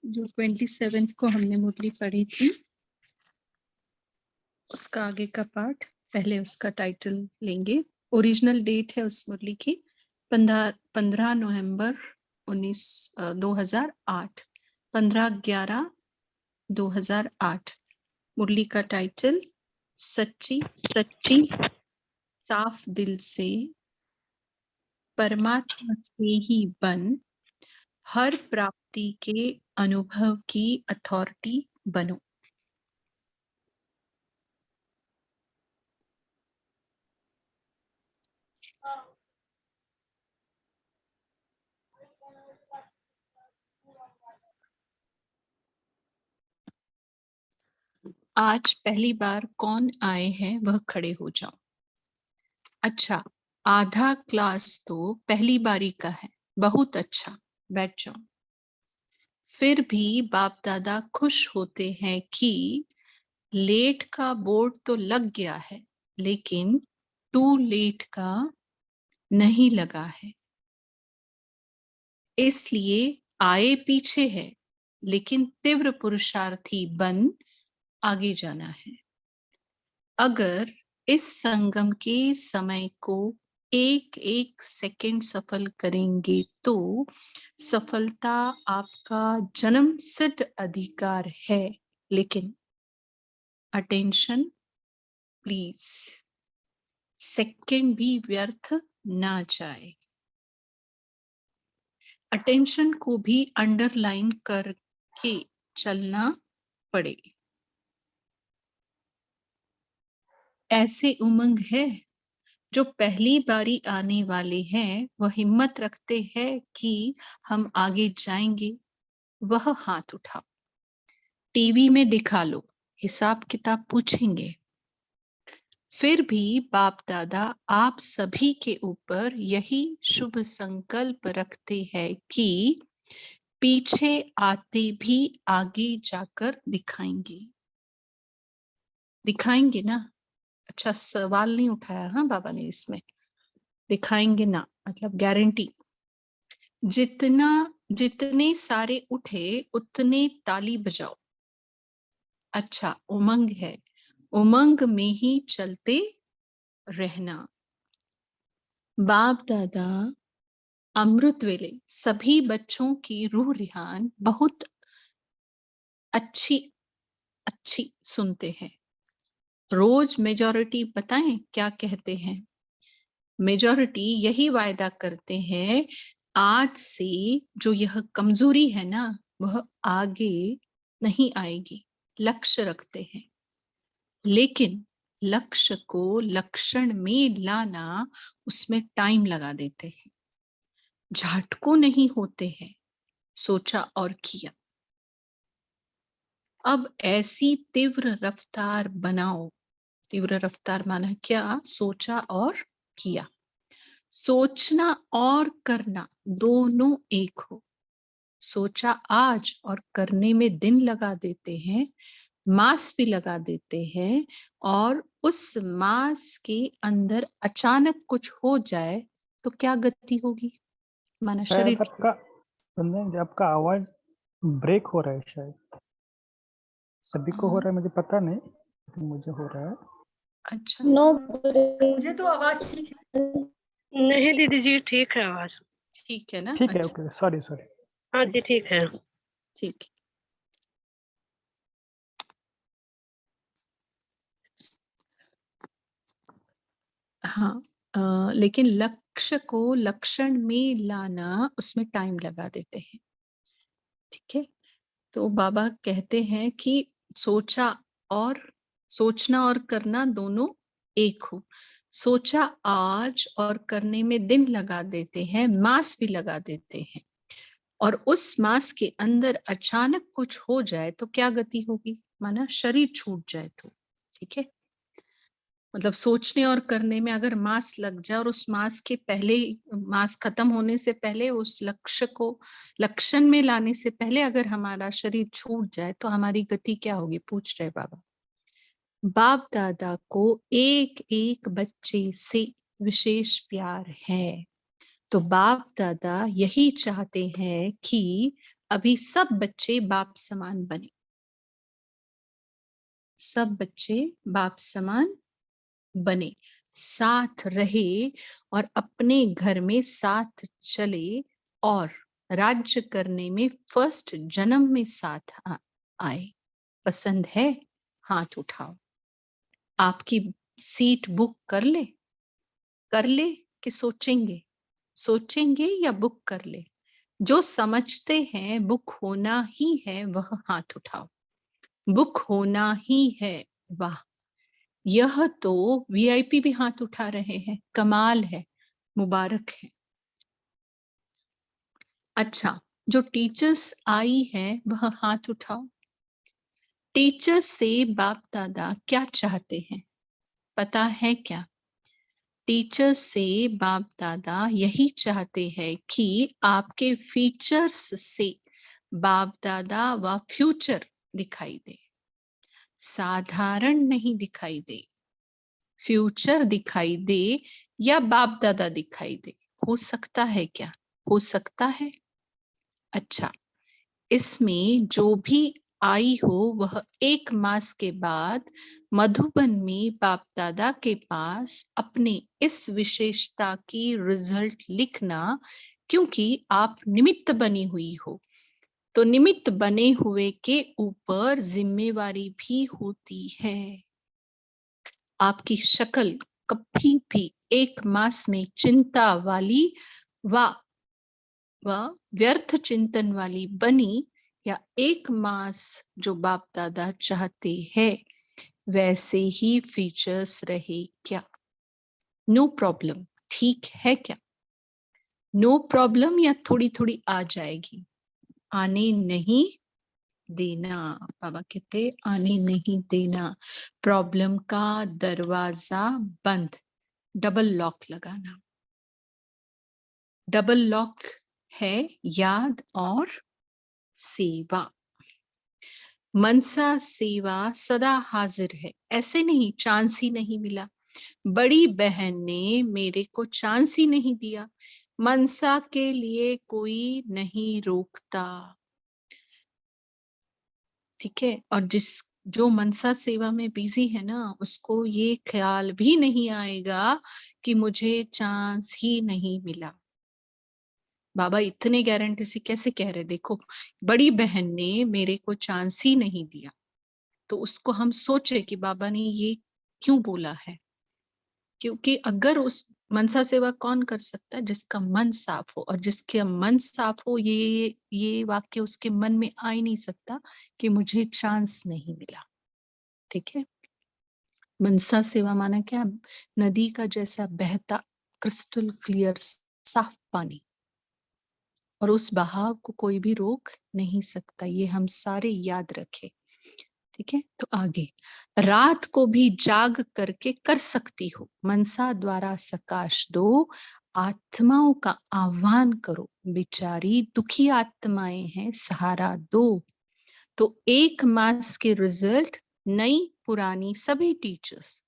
जो 27 को हमने मुरली पढ़ी थी उसका आगे का पाठ, पहले उसका टाइटल लेंगे। ओरिजिनल डेट है उस मुरली की 15 नवंबर 2008, 15/11/2008। मुरली का टाइटल सच्ची सच्ची साफ दिल से परमात्मा से ही बन, हर प्राप्ति के अनुभव की अथॉरिटी बनो। आज पहली बार कौन आए हैं वह खड़े हो जाओ। अच्छा, आधा क्लास तो पहली बारी का है, बहुत अच्छा, बैठ जाओ। फिर भी बाप दादा खुश होते हैं कि लेट का बोर्ड तो लग गया है, लेकिन टू लेट का नहीं लगा है। इसलिए आए पीछे है, लेकिन तीव्र पुरुषार्थी बन आगे जाना है। अगर इस संगम के समय को एक एक सेकंड सफल करेंगे तो सफलता आपका जन्म सिद्ध अधिकार है। लेकिन अटेंशन प्लीज, सेकंड भी व्यर्थ ना जाए। अटेंशन को भी अंडरलाइन करके चलना पड़े। ऐसे उमंग है जो पहली बारी आने वाले हैं, वह हिम्मत रखते हैं कि हम आगे जाएंगे, वह हाथ उठाओ। टीवी में दिखा लो, हिसाब किताब पूछेंगे। फिर भी बाप दादा आप सभी के ऊपर यही शुभ संकल्प रखते हैं कि पीछे आते भी आगे जाकर दिखाएंगे। दिखाएंगे ना? अच्छा, सवाल नहीं उठाया हाँ बाबा ने इसमें। दिखाएंगे ना मतलब गारंटी। जितने सारे उठे उतने ताली बजाओ। अच्छा, उमंग है, उमंग में ही चलते रहना। बाप दादा अमृत वेले सभी बच्चों की रूह रिहान बहुत अच्छी अच्छी सुनते हैं। रोज मेजॉरिटी बताएं क्या कहते हैं? मेजॉरिटी यही वायदा करते हैं, आज से जो यह कमजोरी है ना वह आगे नहीं आएगी। लक्ष्य रखते हैं, लेकिन लक्ष्य को लक्षण में लाना उसमें टाइम लगा देते हैं। झटको नहीं होते हैं, सोचा और किया। अब ऐसी तीव्र रफ्तार बनाओ। तीव्र रफ्तार माना क्या? सोचा और किया। सोचना और करना दोनों एक हो। सोचा आज और करने में दिन लगा देते हैं, मास भी लगा देते हैं, और उस मास के अंदर अचानक कुछ हो जाए तो क्या गति होगी? माना शायद शरीर। आपका आवाज ब्रेक हो रहा है, शायद सभी को हो रहा है, मुझे पता नहीं, लेकिन मुझे हो रहा है। अच्छा, नो, मुझे तो आवाज ठीक है। नहीं दीदी जी, ठीक है आवाज। ठीक है ना? ठीक है, अच्छा, ओके, सॉरी। हाँ जी, ठीक है। ठीक। हाँ, लेकिन लक्ष्य को लक्षण में लाना उसमें टाइम लगा देते हैं। ठीक है, तो बाबा कहते हैं कि सोचा और सोचना और करना दोनों एक हो। सोचा आज और करने में दिन लगा देते हैं, मास भी लगा देते हैं, और उस मास के अंदर अचानक कुछ हो जाए तो क्या गति होगी? माना शरीर छूट जाए तो। ठीक है, मतलब सोचने और करने में अगर मास लग जाए और उस मास के पहले, मास खत्म होने से पहले, उस लक्ष्य को लक्षण में लाने से पहले अगर हमारा शरीर छूट जाए तो हमारी गति क्या होगी? पूछ रहे बाबा। बाप दादा को एक एक बच्चे से विशेष प्यार है, तो बाप दादा यही चाहते हैं कि अभी सब बच्चे बाप समान बने, सब बच्चे बाप समान बने, साथ रहे और अपने घर में साथ चले और राज्य करने में फर्स्ट जन्म में साथ आए। पसंद है? हाथ उठाओ। आपकी सीट बुक कर ले? कर ले कि सोचेंगे? सोचेंगे या बुक कर ले? जो समझते हैं बुक होना ही है वह हाथ उठाओ। बुक होना ही है। वाह, यह तो वीआईपी भी हाथ उठा रहे हैं, कमाल है, मुबारक है। अच्छा, जो टीचर्स आई है वह हाथ उठाओ। टीचर से बाप दादा क्या चाहते हैं पता है क्या? टीचर से बाप दादा यही चाहते हैं कि आपके फीचर्स से बाप दादा व फ्यूचर दिखाई दे, साधारण नहीं दिखाई दे, फ्यूचर दिखाई दे या बाप दादा दिखाई दे। हो सकता है क्या? हो सकता है। अच्छा, इसमें जो भी आई हो वह 1 मास के बाद मधुबन में बाप दादा के पास अपने इस विशेषता की रिजल्ट लिखना, क्योंकि आप निमित्त बनी हुई हो, तो निमित्त बने हुए के ऊपर जिम्मेवारी भी होती है। आपकी शक्ल कभी भी 1 मास में चिंता वाली व व्यर्थ चिंतन वाली बनी या 1 मास जो बाप दादा चाहते हैं वैसे ही फीचर्स रहे क्या? नो प्रॉब्लम, ठीक है क्या? नो प्रॉब्लम या थोड़ी थोड़ी आ जाएगी? आने नहीं देना। बाबा कहते आने नहीं देना। प्रॉब्लम का दरवाजा बंद, डबल लॉक लगाना। डबल लॉक है याद और सेवा। मनसा सेवा सदा हाजिर है, ऐसे नहीं चांस ही नहीं मिला, बड़ी बहन ने मेरे को चांस ही नहीं दिया। मनसा के लिए कोई नहीं रोकता, ठीक है। और जो मनसा सेवा में बिजी है ना, उसको ये ख्याल भी नहीं आएगा कि मुझे चांस ही नहीं मिला। बाबा इतने गारंटी से कैसे कह रहे? देखो, बड़ी बहन ने मेरे को चांस ही नहीं दिया, तो उसको हम सोचे कि बाबा ने ये क्यों बोला है। क्योंकि अगर उस मनसा सेवा कौन कर सकता है? जिसका मन साफ हो, और जिसके मन साफ हो ये वाक्य उसके मन में आ ही नहीं सकता कि मुझे चांस नहीं मिला, ठीक है। मनसा सेवा माना क्या? नदी का जैसा बहता क्रिस्टल क्लियर साफ पानी, और उस बहाव को कोई भी रोक नहीं सकता, ये हम सारे याद रखें, ठीक है। तो आगे, रात को भी जाग करके कर सकती हो, मनसा द्वारा सकाश दो, आत्माओं का आह्वान करो, बेचारी दुखी आत्माएं हैं, सहारा दो। तो 1 मास के रिजल्ट नई पुरानी सभी टीचर्स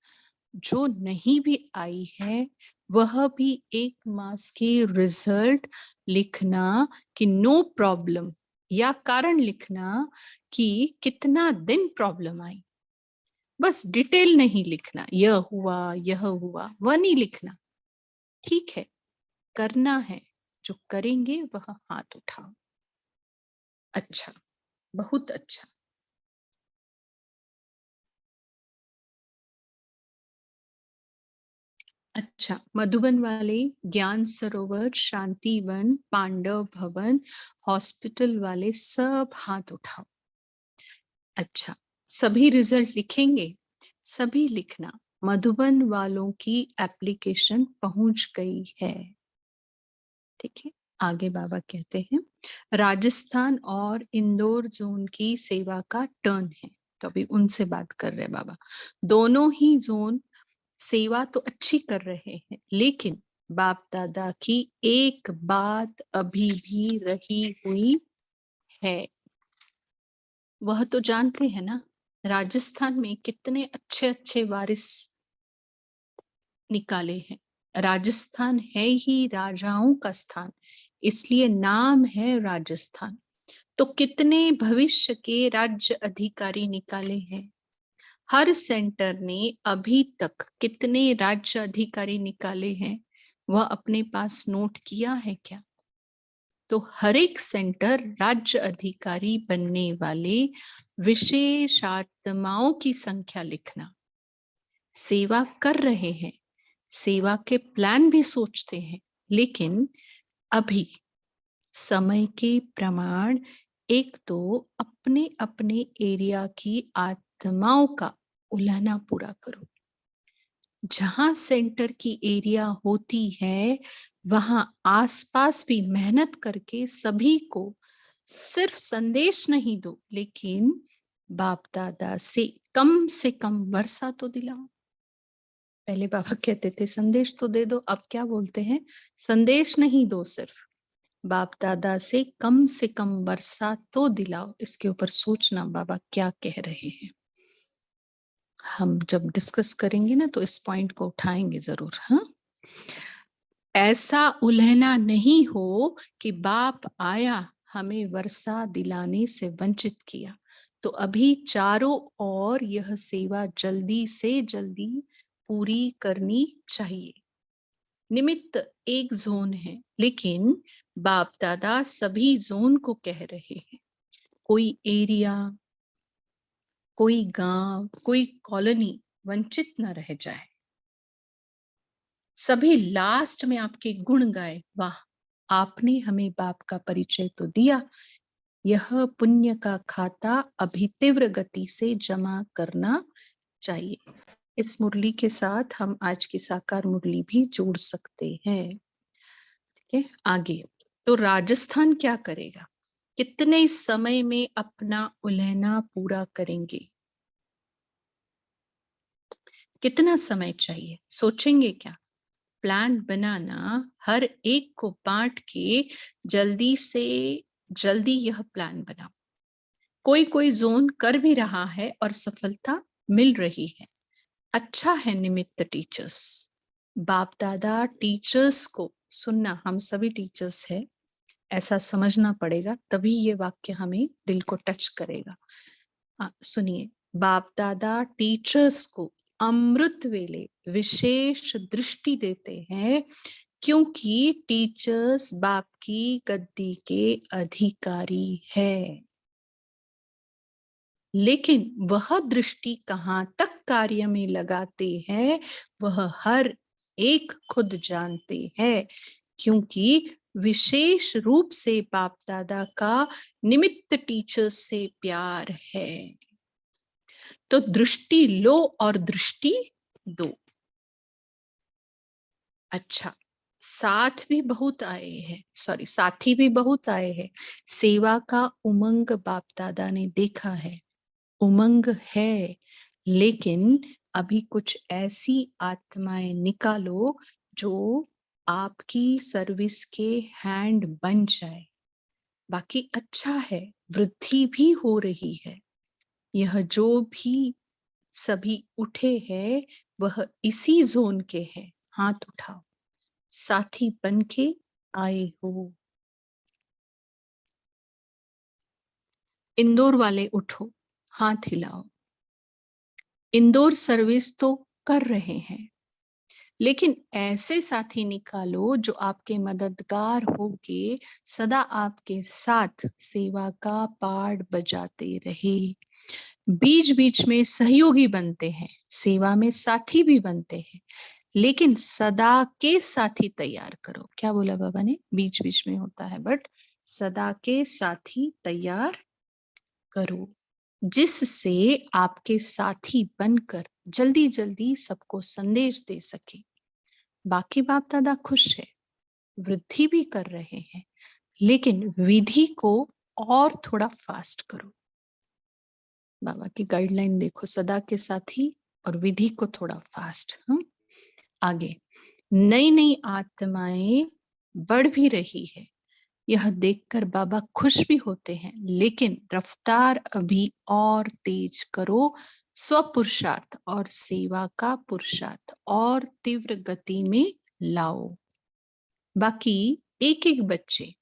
जो नहीं भी आई है वह भी 1 मास की रिजल्ट लिखना कि नो प्रॉब्लम, या कारण लिखना कि कितना दिन प्रॉब्लम आई। बस डिटेल नहीं लिखना, यह हुआ वह नहीं लिखना, ठीक है। करना है, जो करेंगे वह हाथ उठाओ। अच्छा, बहुत अच्छा। अच्छा, मधुबन वाले ज्ञान सरोवर, शांतिवन, पांडव भवन, हॉस्पिटल वाले सब हाथ उठाओ। अच्छा, सभी रिजल्ट लिखेंगे? सभी लिखना। मधुबन वालों की एप्लीकेशन पहुंच गई है, ठीक है। आगे बाबा कहते हैं राजस्थान और इंदौर जोन की सेवा का टर्न है, तो अभी उनसे बात कर रहे हैं बाबा। दोनों ही जोन सेवा तो अच्छी कर रहे हैं, लेकिन बाप दादा की एक बात अभी भी रही हुई है। वह तो जानते हैं ना, राजस्थान में कितने अच्छे अच्छे वारिस निकाले हैं। राजस्थान है ही राजाओं का स्थान, इसलिए नाम है राजस्थान। तो कितने भविष्य के राज्य अधिकारी निकाले हैं? हर सेंटर ने अभी तक कितने राज्य अधिकारी निकाले हैं, वह अपने पास नोट किया है क्या? तो हर एक सेंटर राज्य अधिकारी बनने वाले विशेषात्माओं की संख्या लिखना। सेवा कर रहे हैं, सेवा के प्लान भी सोचते हैं, लेकिन अभी समय के प्रमाण एक तो अपने अपने एरिया की आत्माओं का उल्लाना पूरा करो। जहां सेंटर की एरिया होती है वहां आसपास भी मेहनत करके सभी को सिर्फ संदेश नहीं दो, लेकिन बाप दादा से कम वर्षा तो दिलाओ। पहले बाबा कहते थे संदेश तो दे दो, अब क्या बोलते हैं? संदेश नहीं दो, सिर्फ बाप दादा से कम वर्षा तो दिलाओ। इसके ऊपर सोचना बाबा क्या कह रहे हैं। हम जब डिस्कस करेंगे ना तो इस पॉइंट को उठाएंगे जरूर। हाँ, ऐसा उलहना नहीं हो कि बाप आया हमें वर्षा दिलाने से वंचित किया। तो अभी चारों ओर यह सेवा जल्दी से जल्दी पूरी करनी चाहिए। निमित्त एक जोन है, लेकिन बाप दादा सभी जोन को कह रहे हैं। कोई एरिया, कोई गांव, कोई कॉलोनी वंचित न रह जाए। सभी लास्ट में आपके गुण गाए, वाह आपने हमें बाप का परिचय तो दिया, यह पुण्य का खाता अभी तीव्र गति से जमा करना चाहिए। इस मुरली के साथ हम आज की साकार मुरली भी जोड़ सकते हैं। ठीक है, आगे तो राजस्थान क्या करेगा? कितने समय में अपना उलहना पूरा करेंगे? कितना समय चाहिए? सोचेंगे क्या? प्लान बनाना, हर एक को बांट के जल्दी से जल्दी यह प्लान बनाओ। कोई कोई जोन कर भी रहा है और सफलता मिल रही है। अच्छा है निमित्त टीचर्स, बाप दादा टीचर्स को सुनना। हम सभी टीचर्स है, ऐसा समझना पड़ेगा, तभी ये वाक्य हमें दिल को टच करेगा। सुनिए, बाप दादा टीचर्स को अमृत वेले विशेष दृष्टि देते हैं, क्योंकि टीचर्स बाप की गद्दी के अधिकारी है। लेकिन वह दृष्टि कहां तक कार्य में लगाते हैं वह हर एक खुद जानते हैं, क्योंकि विशेष रूप से बाप दादा का निमित्त टीचर्स से प्यार है। तो दृष्टि लो और दृष्टि दो। अच्छा, साथ भी बहुत आए हैं, सॉरी साथी भी बहुत आए हैं। सेवा का उमंग बाप दादा ने देखा है, उमंग है, लेकिन अभी कुछ ऐसी आत्माएं निकालो जो आपकी सर्विस के हैंड बन जाए। बाकी अच्छा है, वृद्धि भी हो रही है। यह जो भी सभी उठे हैं वह इसी जोन के हैं। हाथ उठाओ, साथी बन के आए हो। इंदौर वाले उठो, हाथ हिलाओ। इंदौर सर्विस तो कर रहे हैं, लेकिन ऐसे साथी निकालो जो आपके मददगार होके सदा आपके साथ सेवा का पाठ बजाते रहे। बीच बीच में सहयोगी बनते हैं, सेवा में साथी भी बनते हैं, लेकिन सदा के साथी तैयार करो। क्या बोला बाबा ने? बीच बीच में होता है, बट सदा के साथी तैयार करो, जिससे आपके साथी बनकर जल्दी जल्दी सबको संदेश दे सके। बाकी बाप दादा खुश है, वृद्धि भी कर रहे हैं, लेकिन विधि को और थोड़ा फास्ट करो। बाबा की गाइडलाइन देखो, सदा के साथी और विधि को थोड़ा फास्ट। आगे नई नई आत्माएं बढ़ भी रही है, यह देखकर बाबा खुश भी होते हैं, लेकिन रफ्तार अभी और तेज करो। स्वपुरुषार्थ और सेवा का पुरुषार्थ और तीव्र गति में लाओ। बाकी एक एक बच्चे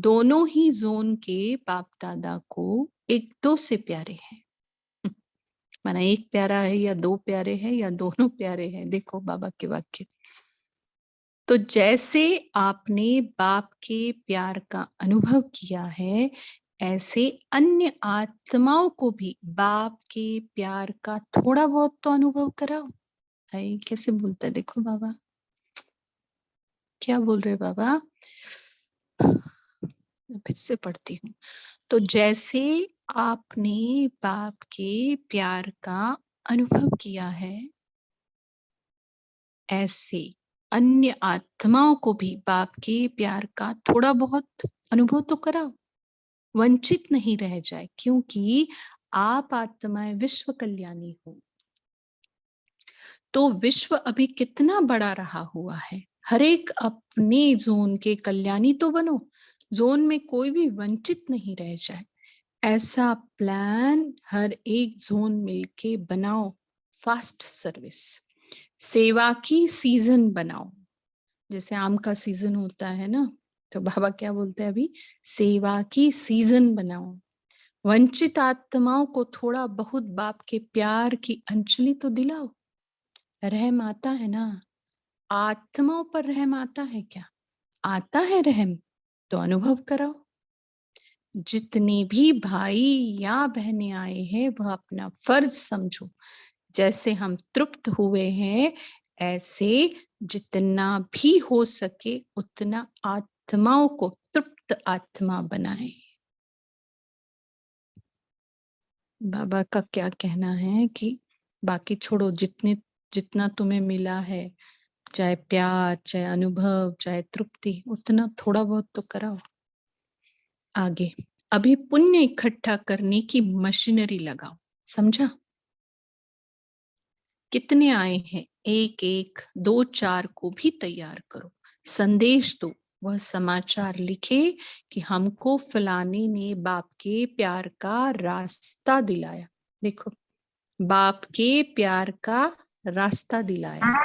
दोनों ही जोन के बाप दादा को एक दो से प्यारे हैं। माना एक प्यारा है या दो प्यारे हैं या दोनों प्यारे हैं। देखो बाबा के वाक्य। तो जैसे आपने बाप के प्यार का अनुभव किया है, ऐसे अन्य आत्माओं को भी बाप के प्यार का थोड़ा बहुत तो अनुभव कराओ। भाई कैसे बोलता है, देखो बाबा क्या बोल रहे बाबा। मैं फिर से पढ़ती हूँ। तो जैसे आपने बाप के प्यार का अनुभव किया है, ऐसे अन्य आत्माओं को भी बाप के प्यार का थोड़ा बहुत अनुभव तो कराओ, वंचित नहीं रह जाए, क्योंकि आप आत्माएं विश्व कल्याणी हो। तो विश्व अभी कितना बड़ा रहा हुआ है, हर एक अपने जोन के कल्याणी तो बनो, जोन में कोई भी वंचित नहीं रह जाए, ऐसा प्लान हर एक जोन मिलके बनाओ। फास्ट सर्विस, सेवा की सीजन बनाओ। जैसे आम का सीजन होता है ना, तो बाबा क्या बोलते हैं, अभी सेवा की सीजन बनाओ। वंचित आत्माओं को थोड़ा बहुत बाप के प्यार की अंजलि तो दिलाओ। रहम आता है ना, आत्माओं पर रहम आता है क्या? आता है रहम, तो अनुभव कराओ। जितने भी भाई या बहनें आए हैं वह अपना फर्ज समझो। जैसे हम तृप्त हुए हैं, ऐसे जितना भी हो सके उतना आत्माओं को तृप्त आत्मा बनाए। बाबा का क्या कहना है कि बाकी छोड़ो, जितना तुम्हें मिला है, चाहे प्यार, चाहे अनुभव, चाहे तृप्ति, उतना थोड़ा बहुत तो कराओ। आगे अभी पुण्य इकट्ठा करने की मशीनरी लगाओ। समझा? कितने आए हैं, एक एक दो चार को भी तैयार करो। संदेश दो, वह समाचार लिखे कि हमको फलाने ने बाप के प्यार का रास्ता दिलाया। देखो, बाप के प्यार का रास्ता दिलाया।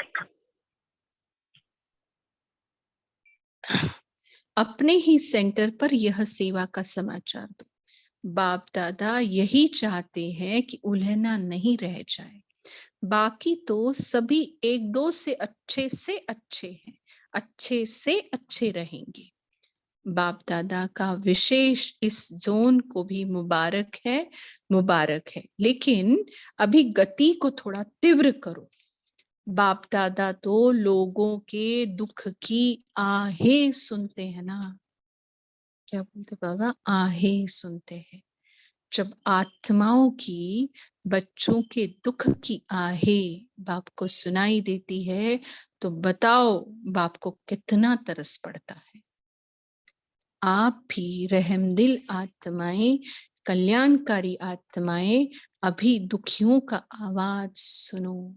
अपने ही सेंटर पर यह सेवा का समाचार दो। बाप दादा यही चाहते हैं कि उलझना नहीं रह जाए। बाकी तो सभी एक दो से अच्छे हैं, अच्छे से अच्छे रहेंगे। बाप दादा का विशेष इस जोन को भी मुबारक है, मुबारक है। लेकिन अभी गति को थोड़ा तीव्र करो। बाप दादा तो लोगों के दुख की आहें सुनते हैं ना। क्या बोलते बाबा? आहें सुनते हैं। जब आत्माओं की, बच्चों के दुख की आहें बाप को सुनाई देती है, तो बताओ बाप को कितना तरस पड़ता है। आप भी रहमदिल आत्माएं, कल्याणकारी आत्माएं, अभी दुखियों का आवाज सुनो।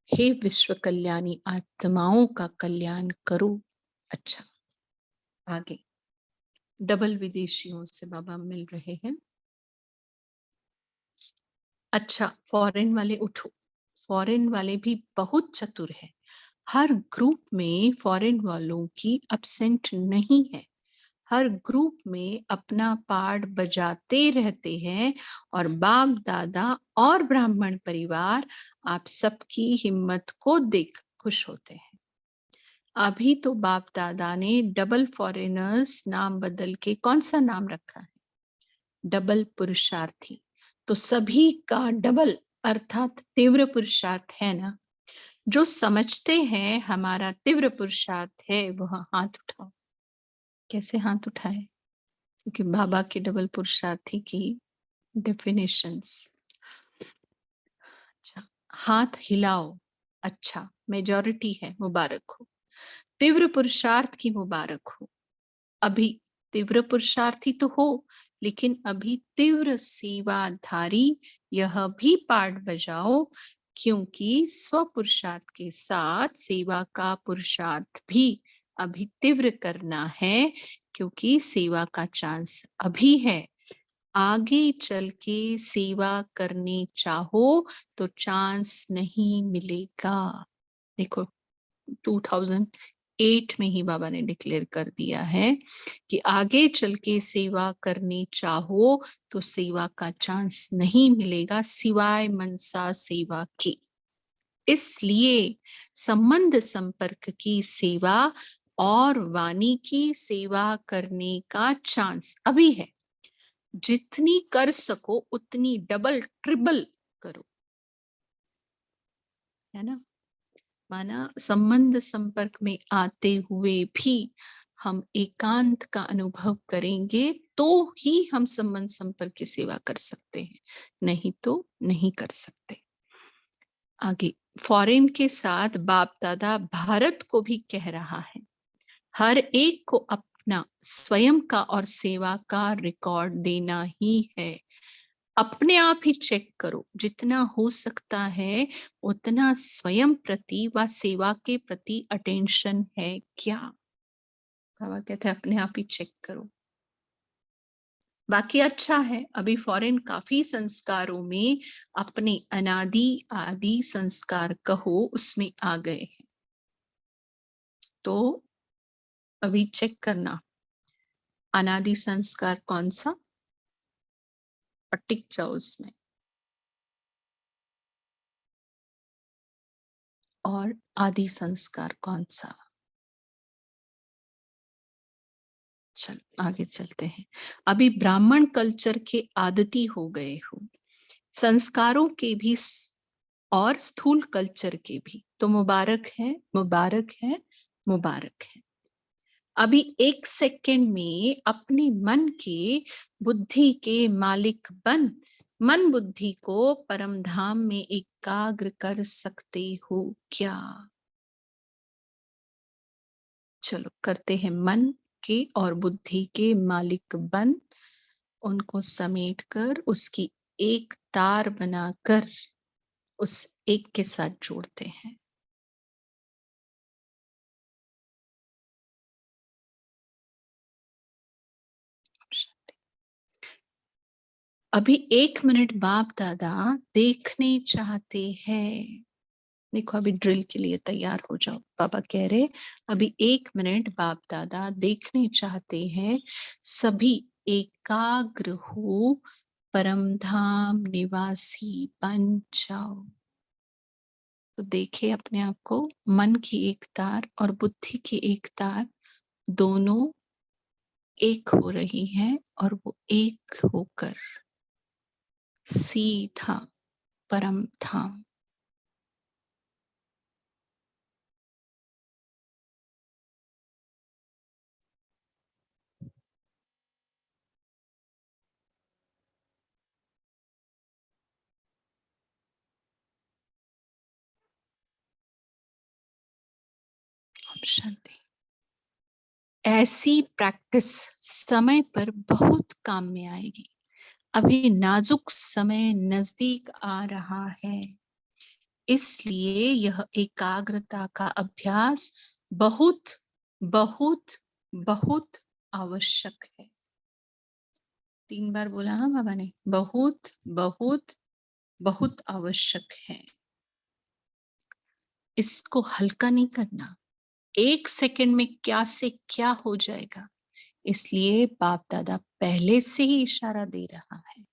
हे विश्व कल्याणी आत्माओं का कल्याण करो। अच्छा, आगे डबल विदेशियों से बाबा मिल रहे हैं। अच्छा, फॉरेन वाले उठो। फॉरेन वाले भी बहुत चतुर है। हर ग्रुप में फॉरेन वालों की absent नहीं है। हर ग्रुप में अपना पार्ट बजाते रहते हैं, और बाप दादा और ब्राह्मण परिवार आप सबकी हिम्मत को देख खुश होते हैं। अभी तो बाप दादा ने डबल फॉरेनर्स नाम बदल के कौन सा नाम रखा है? डबल पुरुषार्थी। तो सभी का डबल अर्थात तीव्र पुरुषार्थ है ना। जो समझते हैं हमारा तीव्र पुरुषार्थ है, वह हाथ उठाओ। कैसे हाथ उठाए? क्योंकि बाबा के डबल पुरुषार्थी की डेफिनेशंस। अच्छा, हाथ हिलाओ। अच्छा, मेजॉरिटी है, मुबारक हो। तीव्र पुरुषार्थ की मुबारक हो। अभी तीव्र पुरुषार्थी तो हो, लेकिन अभी तीव्र सेवाधारी यह भी पार्ट बजाओ, क्योंकि स्व पुरुषार्थ के साथ सेवा का पुरुषार्थ भी अभी तीव्र करना है, क्योंकि सेवा का चांस अभी है। आगे चल के सेवा करने चाहो तो चांस नहीं मिलेगा। देखो, 2008 में ही बाबा ने डिक्लेयर कर दिया है कि आगे चल के सेवा करनी चाहो तो सेवा का चांस नहीं मिलेगा सिवाय मनसा सेवा के। इसलिए संबंध संपर्क की सेवा और वाणी की सेवा करने का चांस अभी है। जितनी कर सको उतनी डबल ट्रिपल करो, है ना। माना संबंध संपर्क में आते हुए भी हम एकांत का अनुभव करेंगे तो ही हम संबंध संपर्क की सेवा कर सकते हैं, नहीं तो नहीं कर सकते। आगे फॉरेन के साथ बाप दादा भारत को भी कह रहा है, हर एक को अपना स्वयं का और सेवा का रिकॉर्ड देना ही है। अपने आप ही चेक करो, जितना हो सकता है उतना स्वयं प्रति व सेवा के प्रति अटेंशन है क्या। बाबा कहते हैं अपने आप ही चेक करो। बाकी अच्छा है, अभी फॉरेन काफी संस्कारों में अपने अनादि आदि संस्कार कहो उसमें आ गए हैं, तो अभी चेक करना अनादि संस्कार कौन सा और टिक जाओ उसमें, और आदि संस्कार कौन सा। चल आगे चलते हैं। अभी ब्राह्मण कल्चर के आदती हो गए हो, संस्कारों के भी और स्थूल कल्चर के भी, तो मुबारक है मुबारक है मुबारक है। अभी एक सेकंड में अपने मन के बुद्धि के मालिक बन मन बुद्धि को परम धाम में एकाग्र कर सकते हो क्या। चलो करते हैं, मन के और बुद्धि के मालिक बन उनको समेट कर उसकी एक तार बनाकर उस एक के साथ जोड़ते हैं। अभी 1 मिनट बाप दादा देखने चाहते हैं। देखो अभी ड्रिल के लिए तैयार हो जाओ। बाबा कह रहे अभी 1 मिनट बाप दादा देखने चाहते हैं, सभी एकाग्र हो परम धाम निवासी बन जाओ। तो देखे अपने आप को, मन की एक तार और बुद्धि की एक तार दोनों एक हो रही हैं और वो एक होकर सीधा परम धाम। शांति। ऐसी प्रैक्टिस समय पर बहुत काम में आएगी। अभी नाजुक समय नजदीक आ रहा है, इसलिए यह एकाग्रता का अभ्यास बहुत बहुत बहुत आवश्यक है। 3 बार बोला हाँ बाबा ने, बहुत बहुत बहुत आवश्यक है। इसको हल्का नहीं करना, 1 सेकंड में क्या से क्या हो जाएगा, इसलिए बाप दादा पहले से ही इशारा दे रहा है।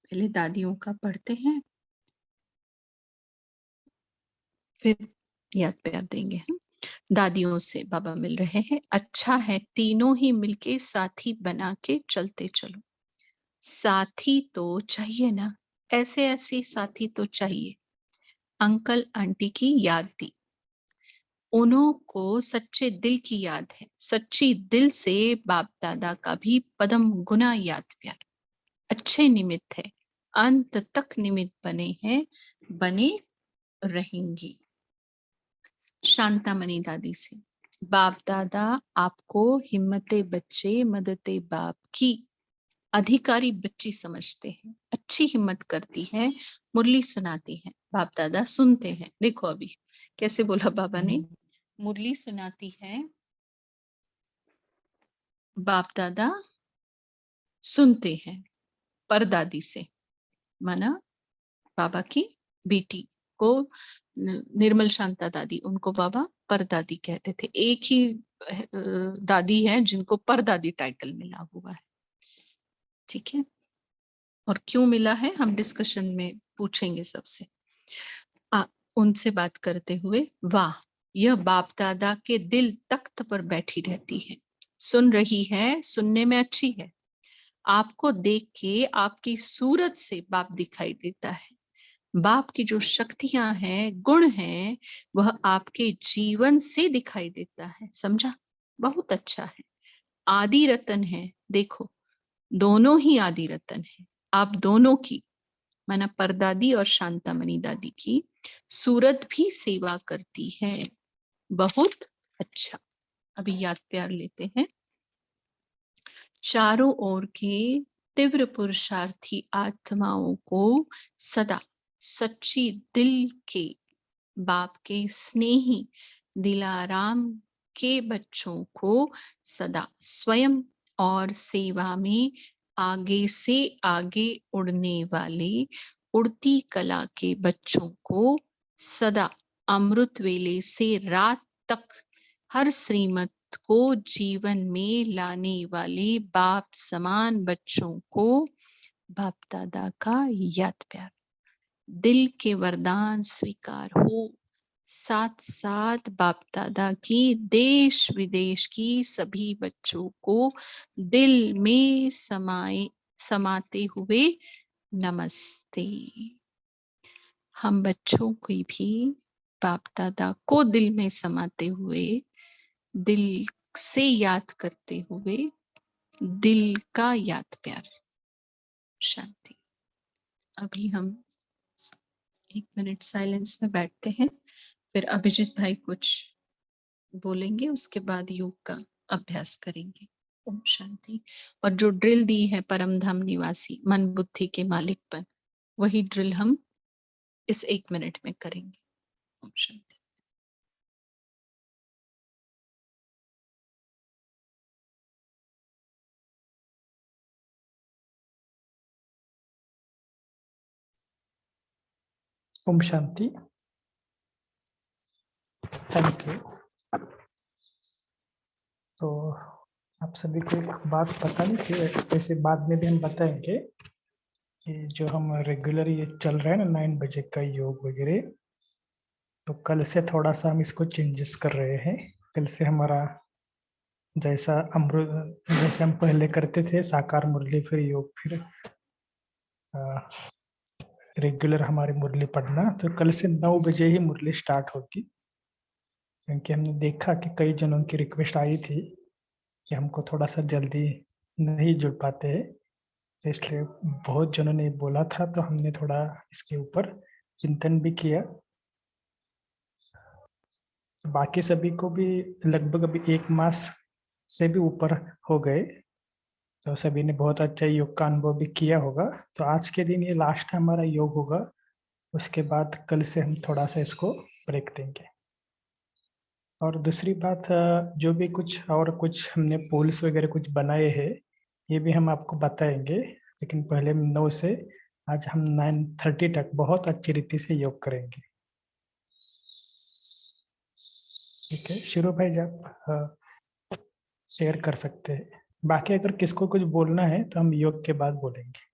पहले दादियों का पढ़ते हैं, फिर याद प्यार देंगे हम। दादियों से बाबा मिल रहे हैं, अच्छा है तीनों ही मिलके साथी बना के चलते चलो। साथी तो चाहिए ना, ऐसे ऐसे साथी तो चाहिए। अंकल आंटी की याद दी, उन्हों को सच्चे दिल की याद है, सच्ची दिल से बाप दादा का भी पदम गुना याद प्यार। अच्छे निमित्त है, अंत तक निमित्त बने हैं, बने रहेंगी। शांतामणि दादी से, बाप दादा आपको हिम्मते बच्चे मददे बाप की अधिकारी बच्ची समझते हैं, अच्छी हिम्मत करती है, मुरली सुनाती है, बाप दादा सुनते हैं। देखो अभी कैसे बोला बाबा ने, मुरली सुनाती है, बाप दादा सुनते हैं। परदादी से माना बाबा की बेटी को निर्मल शांता दादी, उनको बाबा परदादी कहते थे। एक ही दादी है जिनको परदादी टाइटल मिला हुआ है। ठीक है, और क्यों मिला है हम डिस्कशन में पूछेंगे सबसे। उनसे बात करते हुए, वाह, यह बाप दादा के दिल तख्त पर बैठी रहती है, सुन रही है, सुनने में अच्छी है। आपको देख के आपकी सूरत से बाप दिखाई देता है। बाप की जो शक्तियां हैं, गुण हैं, वह आपके जीवन से दिखाई देता है। समझा? बहुत अच्छा है। आदि रतन है, देखो दोनों ही आदि रतन है। आप दोनों की, माना परदादी और शांतामणि दादी की सूरत भी सेवा करती है। बहुत अच्छा। अभी याद प्यार लेते हैं। चारों ओर के तीव्र पुरुषार्थी आत्माओं को सदा सच्ची दिल के बाप के स्नेही दिलाराम के बच्चों को सदा स्वयं और सेवा में आगे से आगे उड़ने वाले उड़ती कला के बच्चों को सदा अमृत वेले से रात तक हर श्रीमत को जीवन में लाने वाले बाप समान बच्चों को बाप दादा का याद प्यार, दिल के वरदान स्वीकार हो। साथ साथ बाप दादा की देश विदेश की सभी बच्चों को दिल में समाते हुए नमस्ते। हम बच्चों की भी बाप दादा को दिल में समाते हुए, दिल से याद करते हुए, दिल का याद प्यार। शांति। अभी हम 1 मिनट साइलेंस में बैठते हैं, फिर अभिजीत भाई कुछ बोलेंगे, उसके बाद योग का अभ्यास करेंगे। ओम शांति। और जो ड्रिल दी है परम धाम निवासी मन बुद्धि के मालिक पर, वही ड्रिल हम इस 1 मिनट में करेंगे। ओम शांति। ओम शांति। Thank you. तो आप सभी को एक बात पता नहीं थी, ऐसे बाद में भी हम बताएंगे कि जो हम रेगुलर ये चल रहा है ना 9 बजे का योग वगैरह, तो कल से थोड़ा सा हम इसको चेंजेस कर रहे हैं। कल से हमारा जैसा अमृत, जैसे हम पहले करते थे साकार मुरली, फिर योग, फिर रेगुलर हमारी मुरली पढ़ना, तो कल से 9 बजे ही मुरली स्टार्ट होगी। क्योंकि हमने देखा कि कई जनों की रिक्वेस्ट आई थी कि हमको थोड़ा सा जल्दी नहीं जुड़ पाते हैं, तो इसलिए बहुत जनों ने बोला था, तो हमने थोड़ा इसके ऊपर चिंतन भी किया। बाकी सभी को भी लगभग अभी 1 मास से भी ऊपर हो गए, तो सभी ने बहुत अच्छा योग का अनुभव भी किया होगा। तो आज के दिन ये लास्ट हमारा योग होगा, उसके बाद कल से हम थोड़ा सा इसको ब्रेक देंगे। और दूसरी बात, जो भी कुछ हमने पोल्स वगैरह कुछ बनाए हैं, ये भी हम आपको बताएंगे। लेकिन पहले 9 से आज हम 9:30 तक बहुत अच्छी रीति से योग करेंगे। ठीक है शुरू भाई, आप शेयर कर सकते हैं। बाकी अगर किसको कुछ बोलना है तो हम योग के बाद बोलेंगे।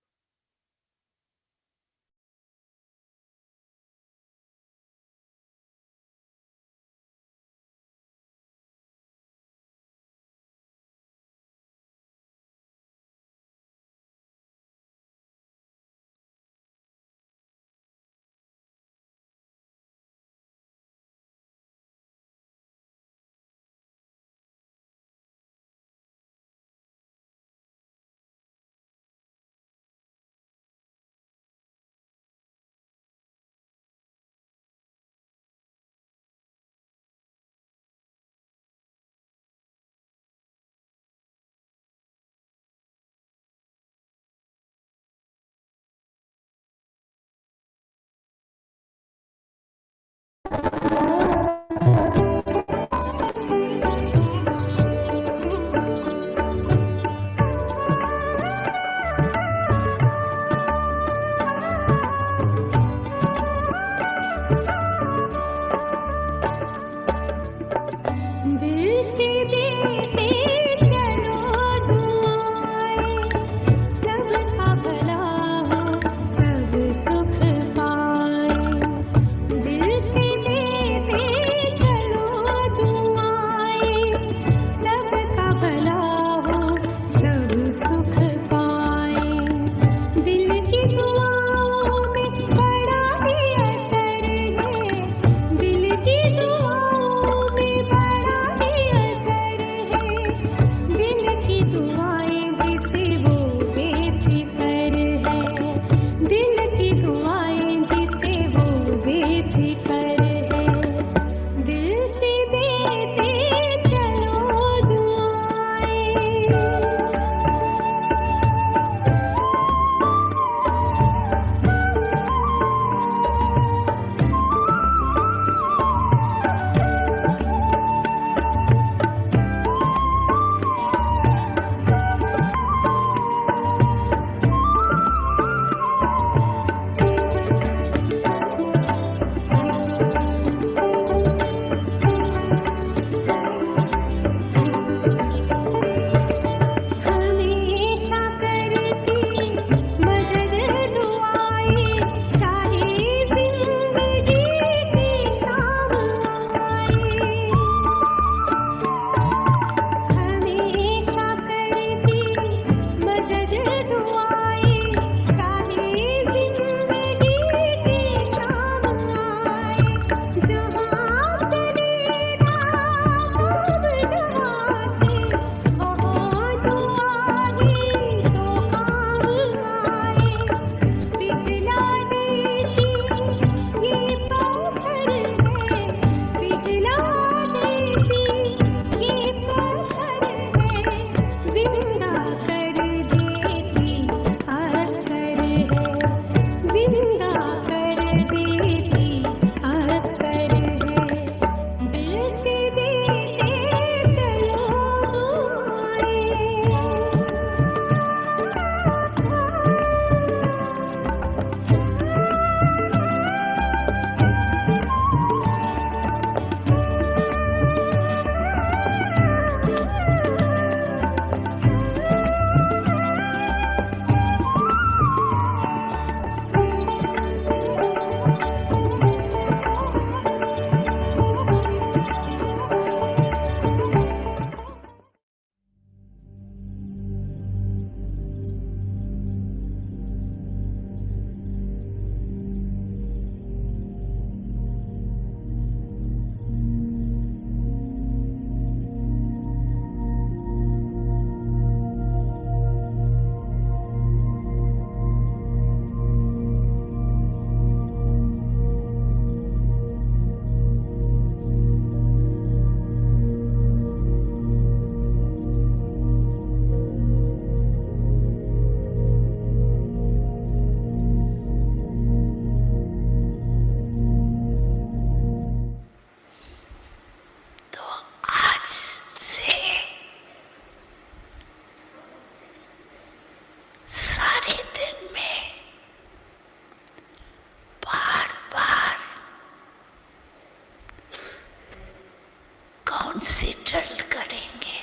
कंसिडर करेंगे।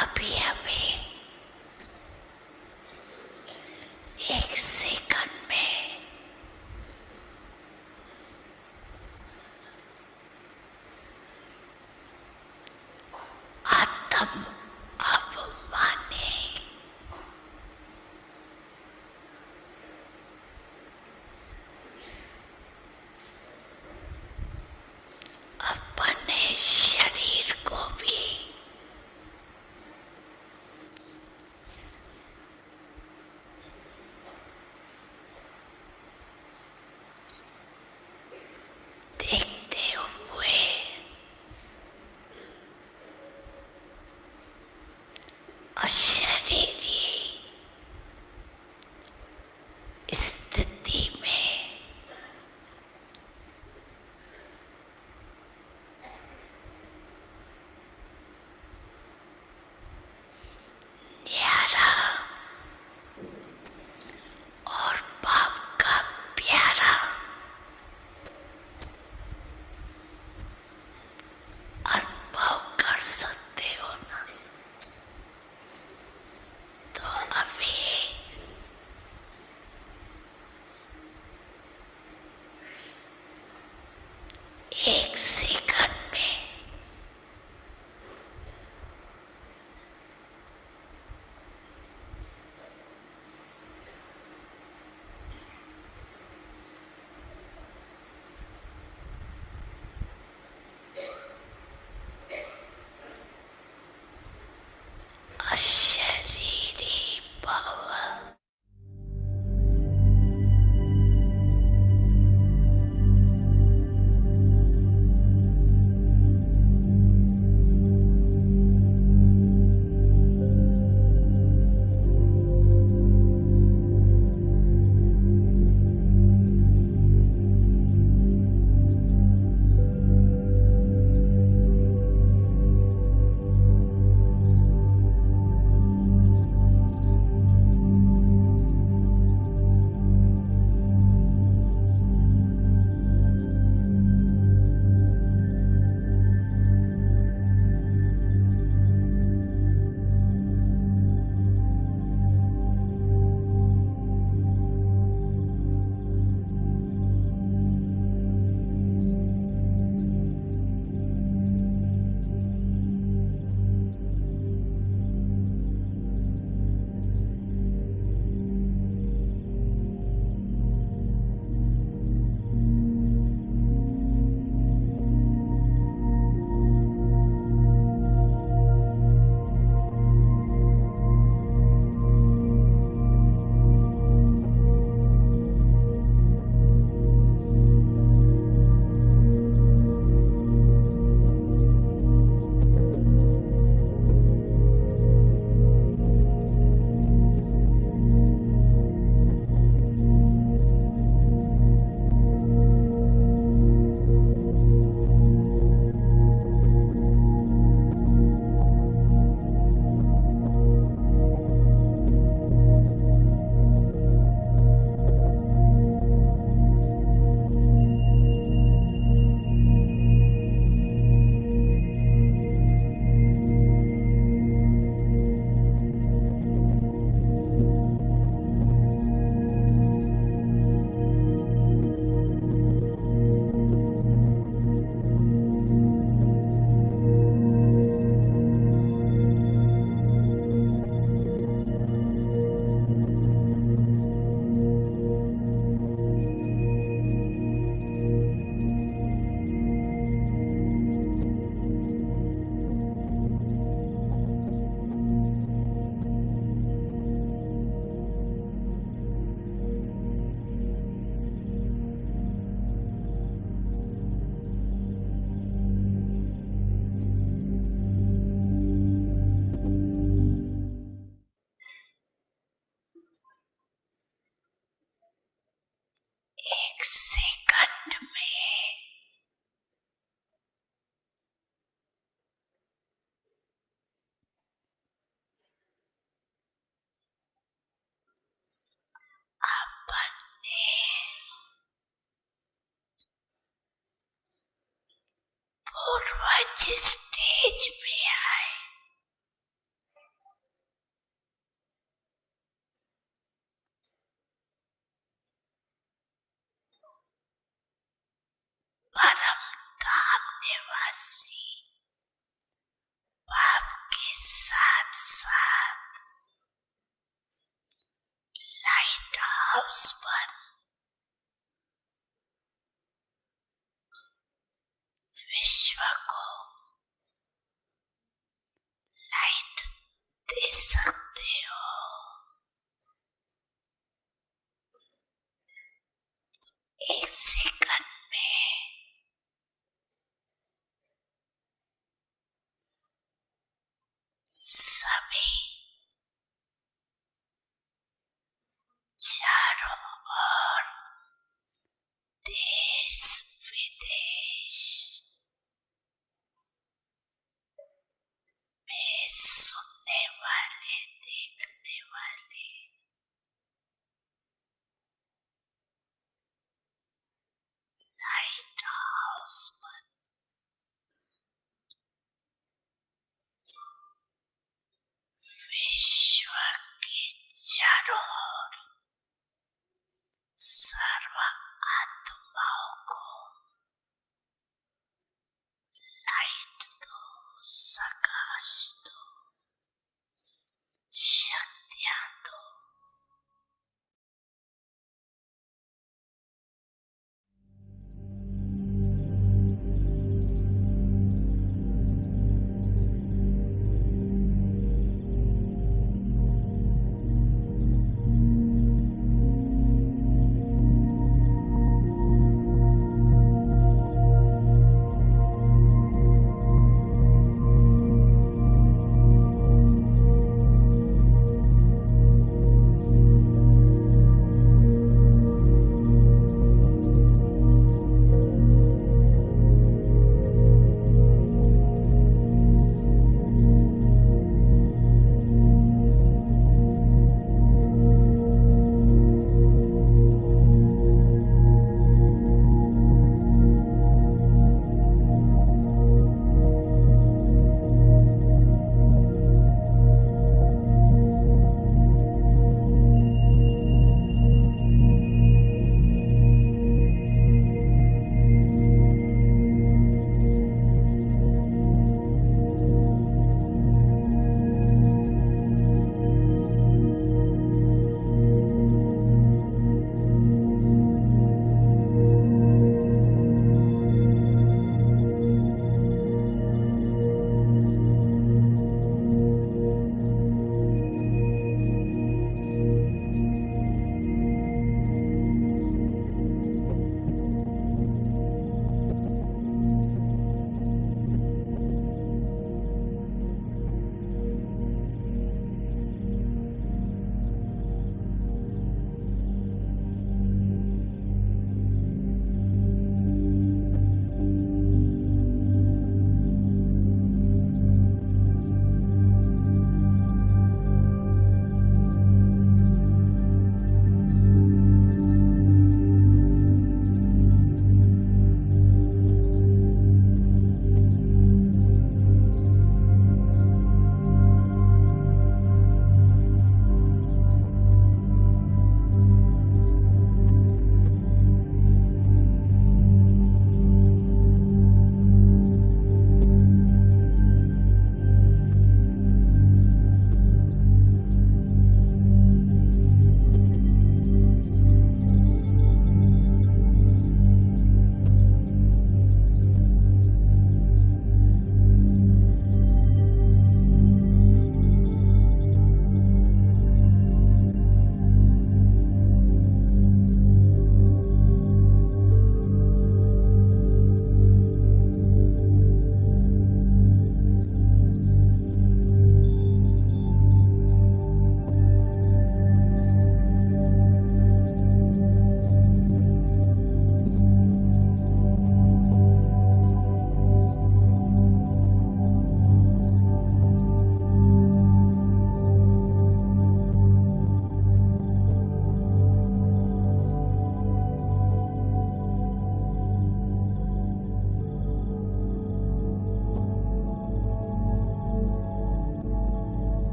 अभी अभी एक सेकंड में आत्म अभिमानी आज स्टेज पे आए। परम धाम निवासी बाप के साथ साथ लाइट हाउस पर विश्व को लाइट दे सकते हो। एक सेकंड में सभी चारों ओर देश विदेश में सुनने वाले देखने वाले लाइट हाउस पर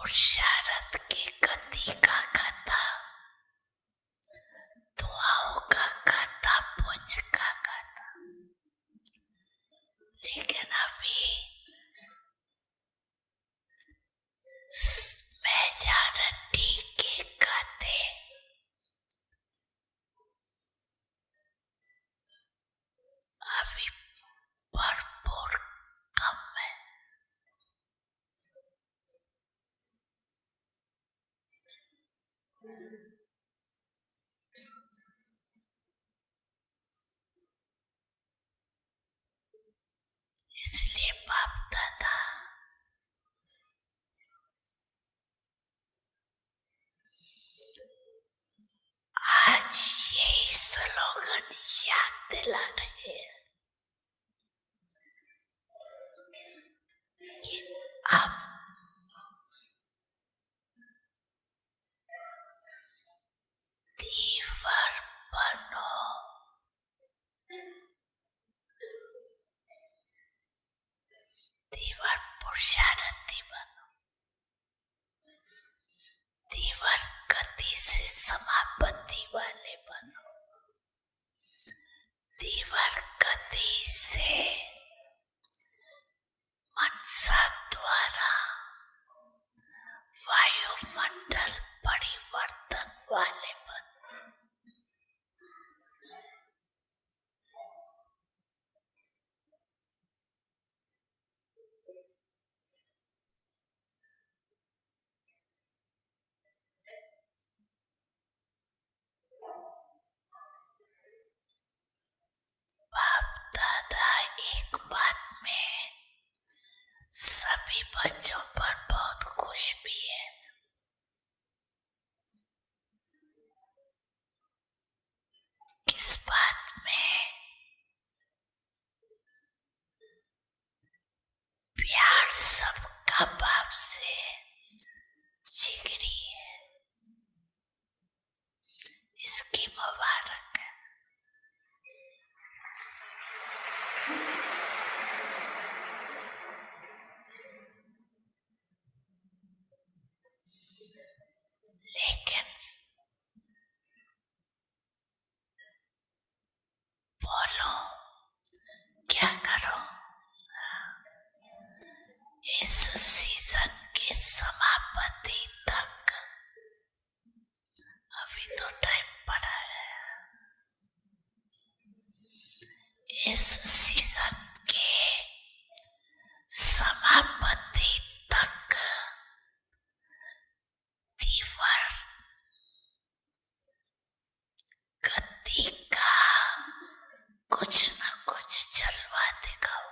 पुरुषार्थ की गति का खाता, दुआओं का खाता, पुण्य का खाता। लेकिन अभी मेजॉरिटी के खाते अभी भरपूर कम है। इसलिए बाप दादा आज यही स्लोगन याद दिला रहे हैं कि आप दीवार बनो, दीवार पुरुषार्थी बनो, दीवार गति से समापत्ति वाले बनो, दीवार गति से मनसा द्वारा वायुमंडल परिवर्तन वाले बनो। बाप दादा एक बात में सभी बच्चों पर बहुत खुश भी है। किस बात में? प्यार सबका बाप से जिगरी है, इसकी मुबारक है। लेकिन बोलो क्या करो, इस सीजन की समाप्ति तक अभी तो टाइम पड़ा है। इस सीजन के समाप्ति तक दीवार गति का कुछ न कुछ जलवा दिखाओ।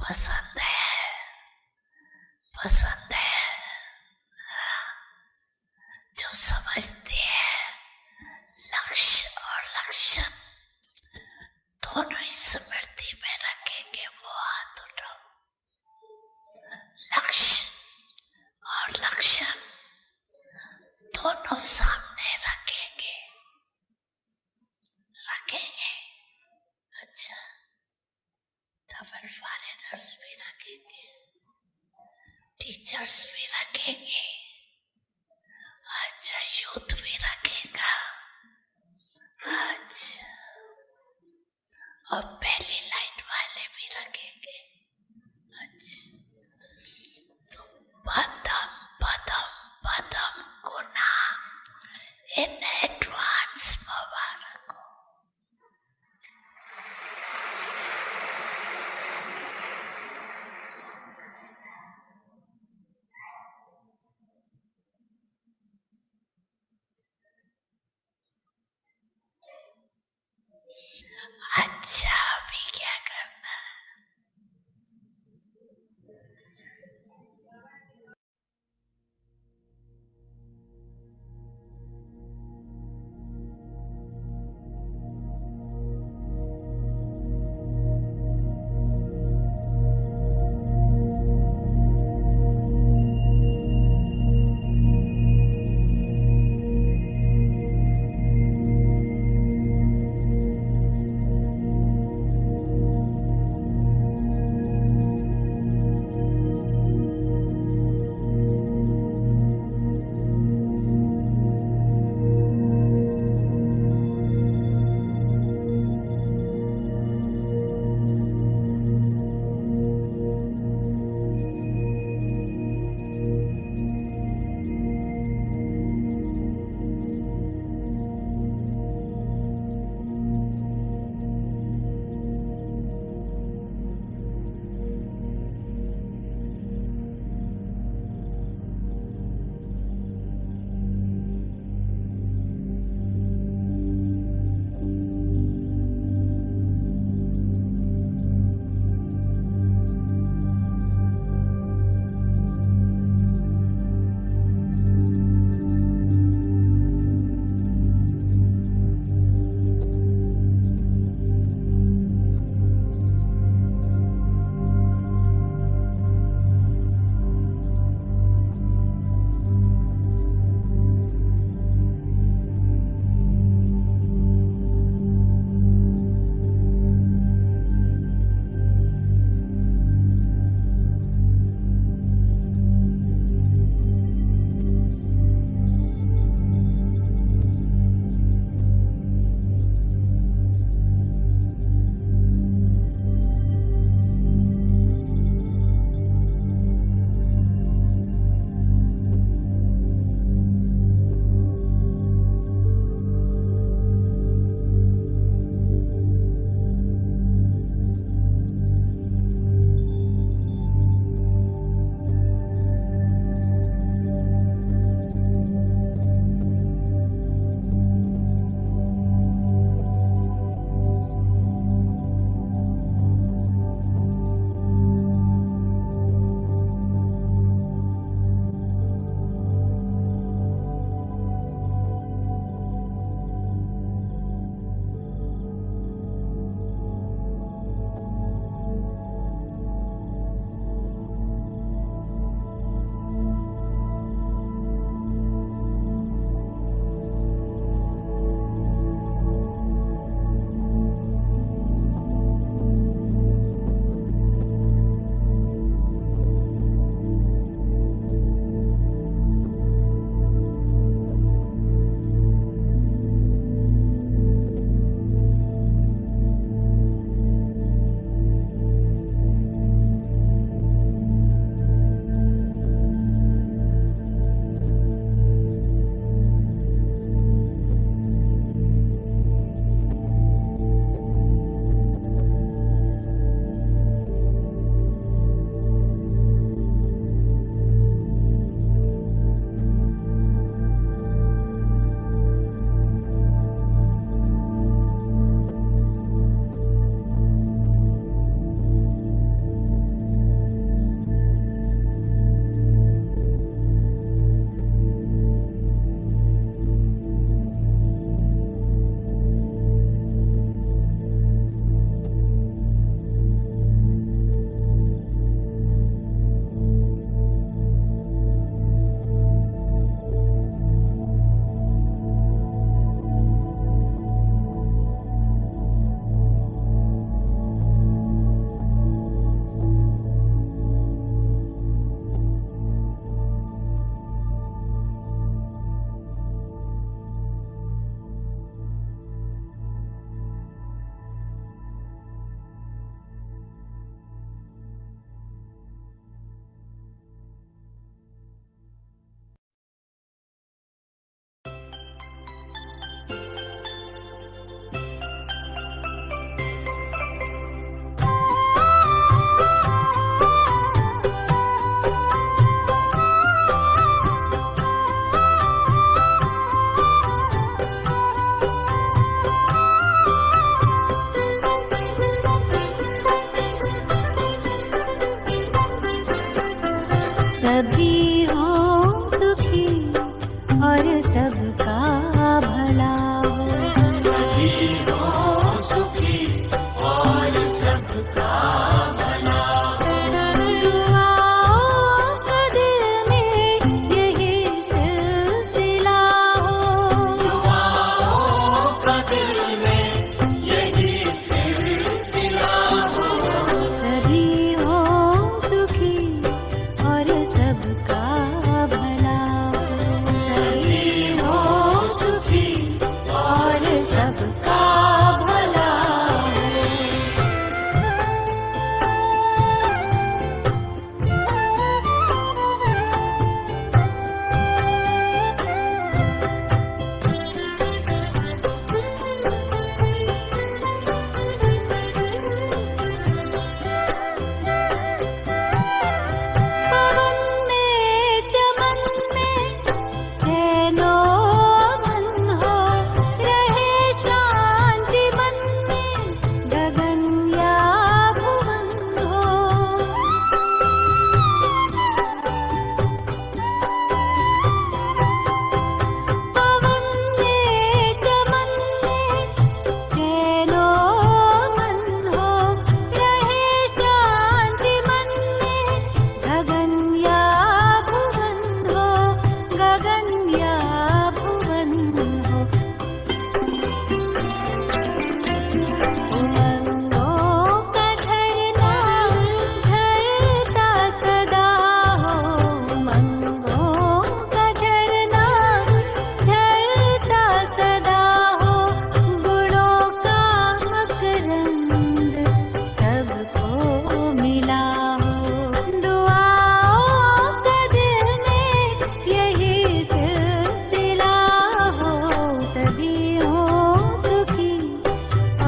पसंद है, पसंद है। जो समझते हैं लक्ष्य और लक्षण दोनों ही स्मृति में रखेंगे वो हाथ उठाओ। लक्ष्य और लक्षण दोनों सामने रखेंगे, रखेंगे। अच्छा, डबल फॉरेनर्स भी रखेंगे, टीचर्स भी रखेंगे, अच्छा यूथ भी रखेगा। अच्छा, और पहली लाइन वाले भी रखेंगे। अच्छा, तो पदम पदम पदम गुना इन एडवांस मुबारक हो। अच्छा, अभी क्या करना है?